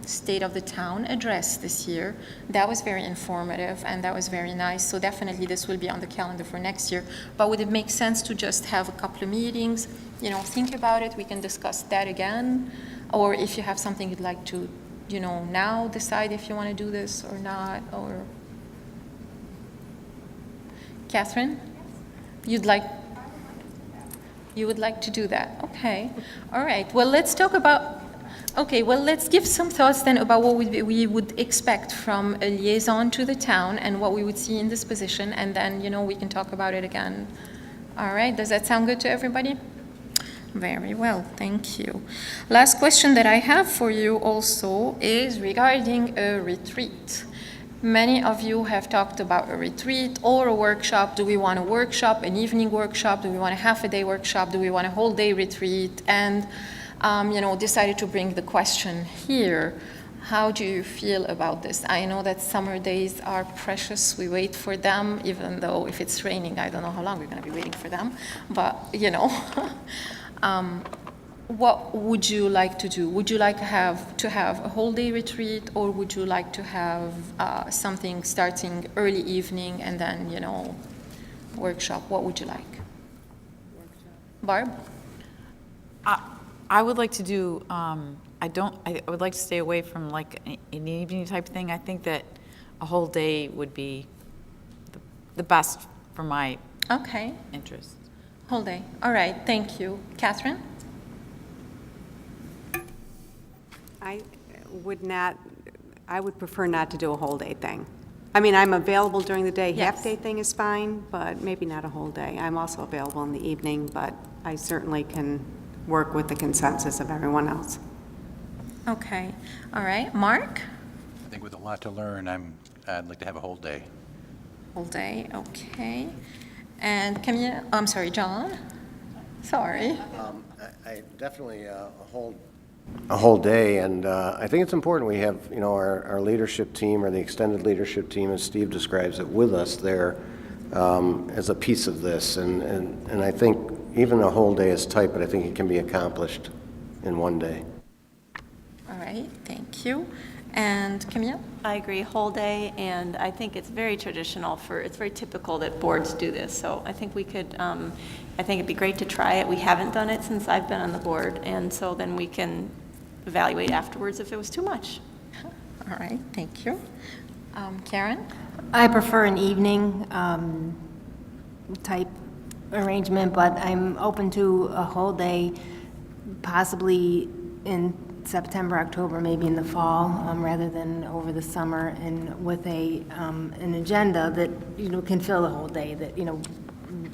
State of the Town address this year. That was very informative and that was very nice. So definitely this will be on the calendar for next year. But would it make sense to just have a couple of meetings? Think about it. We can discuss that again. Or if you have something you'd like to, now decide if you want to do this or not, or... Catherine? You would like to do that? Okay. All right. Well, let's talk about, let's give some thoughts then about what we would expect from a liaison to the town and what we would see in this position, and then, we can talk about it again. All right. Does that sound good to everybody? Very well. Thank you. Last question that I have for you also is regarding a retreat. Many of you have talked about a retreat or a workshop. Do we want a workshop, an evening workshop? Do we want a half-a-day workshop? Do we want a whole-day retreat? And, decided to bring the question here. How do you feel about this? I know that summer days are precious. We wait for them, even though if it's raining, I don't know how long we're going to be waiting for them. But, what would you like to do? Would you like to have a whole day retreat, or would you like to have something starting early evening and then, workshop? What would you like? Barb? I would like to do, I would like to stay away from like an evening type thing. I think that a whole day would be the best for my interest. Whole day. All right, thank you. Catherine? I would prefer not to do a whole day thing. I mean, I'm available during the day. Yes. Half-day thing is fine, but maybe not a whole day. I'm also available in the evening, but I certainly can work with the consensus of everyone else. Okay. All right. Mark? I think with a lot to learn, I'd like to have a whole day. Whole day. Okay. And Camille? I'm sorry, John? Sorry. I definitely a whole day, and I think it's important we have, you know, our leadership team or the extended leadership team, as Steve describes it, with us there as a piece of this. And I think even a whole day is tight, but I think it can be accomplished in one day. All right, thank you. And Camille? I agree, whole day, and I think it's very traditional it's very typical that boards do this, so I think we could, I think it'd be great to try it. We haven't done it since I've been on the board, and so then we can evaluate afterwards if it was too much. All right, thank you. Karen? I prefer an evening type arrangement, but I'm open to a whole day, possibly in September, October, maybe in the fall, rather than over the summer, and with an agenda that, you know, can fill the whole day, that, you know,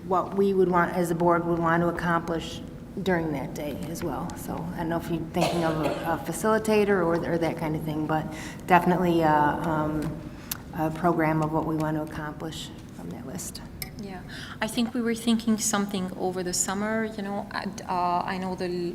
what we would want, as a board, would want to accomplish during that day as well. So I don't know if you're thinking of a facilitator or that kind of thing, but definitely a program of what we want to accomplish from that list. Yeah, I think we were thinking something over the summer, you know. I know the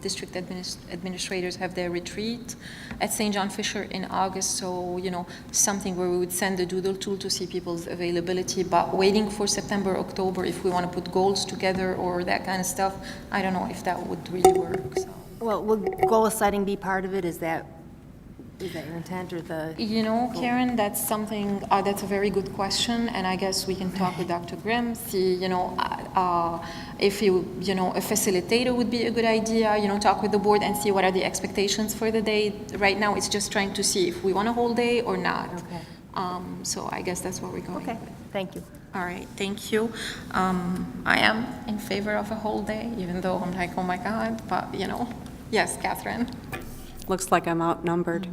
district administrators have their retreat at St. John Fisher in August, so, you know, something where we would send the doodle tool to see people's availability, but waiting for September, October, if we want to put goals together or that kind of stuff, I don't know if that would really work, so. Well, will goal setting be part of it? Is that your intent, or the? You know, Karen, that's something, that's a very good question, and I guess we can talk with Dr. Grimm, see, you know, if you know, a facilitator would be a good idea, you know, talk with the board and see what are the expectations for the day. Right now, it's just trying to see if we want a whole day or not. Okay. So I guess that's where we're going. Okay, thank you. All right, thank you. I am in favor of a whole day, even though I'm like, oh my God, but, you know, yes, Catherine. Looks like I'm outnumbered.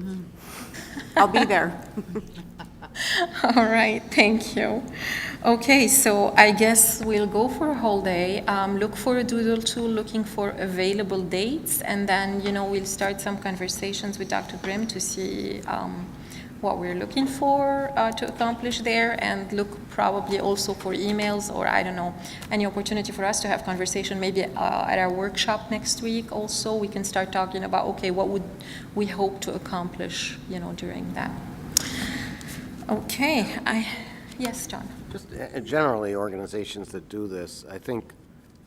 I'll be there. All right, thank you. Okay, so I guess we'll go for a whole day, look for a doodle tool, looking for available dates, and then, you know, we'll start some conversations with Dr. Grimm to see what we're looking for to accomplish there, and look probably also for emails, or I don't know, any opportunity for us to have conversation maybe at our workshop next week also. We can start talking about, okay, what would we hope to accomplish, you know, during that. Okay, yes, John. Just generally, organizations that do this, I think,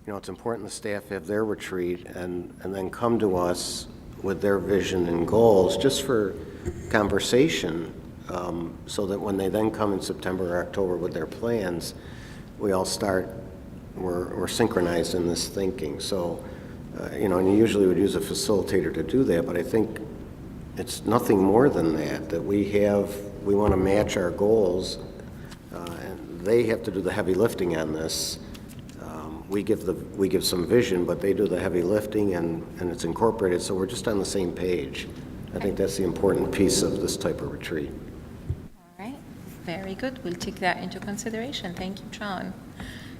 you know, it's important the staff have their retreat and then come to us with their vision and goals just for conversation, so that when they then come in September or October with their plans, we all we're synchronized in this thinking. So, you know, and you usually would use a facilitator to do that, but I think it's nothing more than that we want to match our goals, and they have to do the heavy lifting on this. We give some vision, but they do the heavy lifting, and it's incorporated, so we're just on the same page. I think that's the important piece of this type of retreat. All right, very good. We'll take that into consideration. Thank you, John.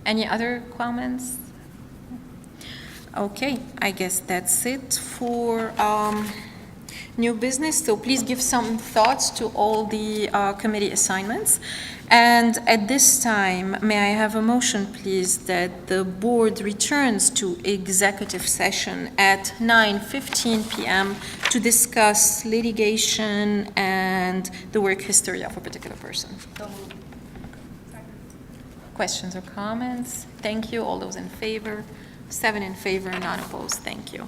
Any other comments? Okay, I guess that's it for new business. So please give some thoughts to all the committee assignments. And at this time, may I have a motion, please, that the board returns to executive session at 9:15 p.m. to discuss litigation and the work history of a particular person. Questions or comments? Thank you. All those in favor? 7 in favor, none opposed. Thank you.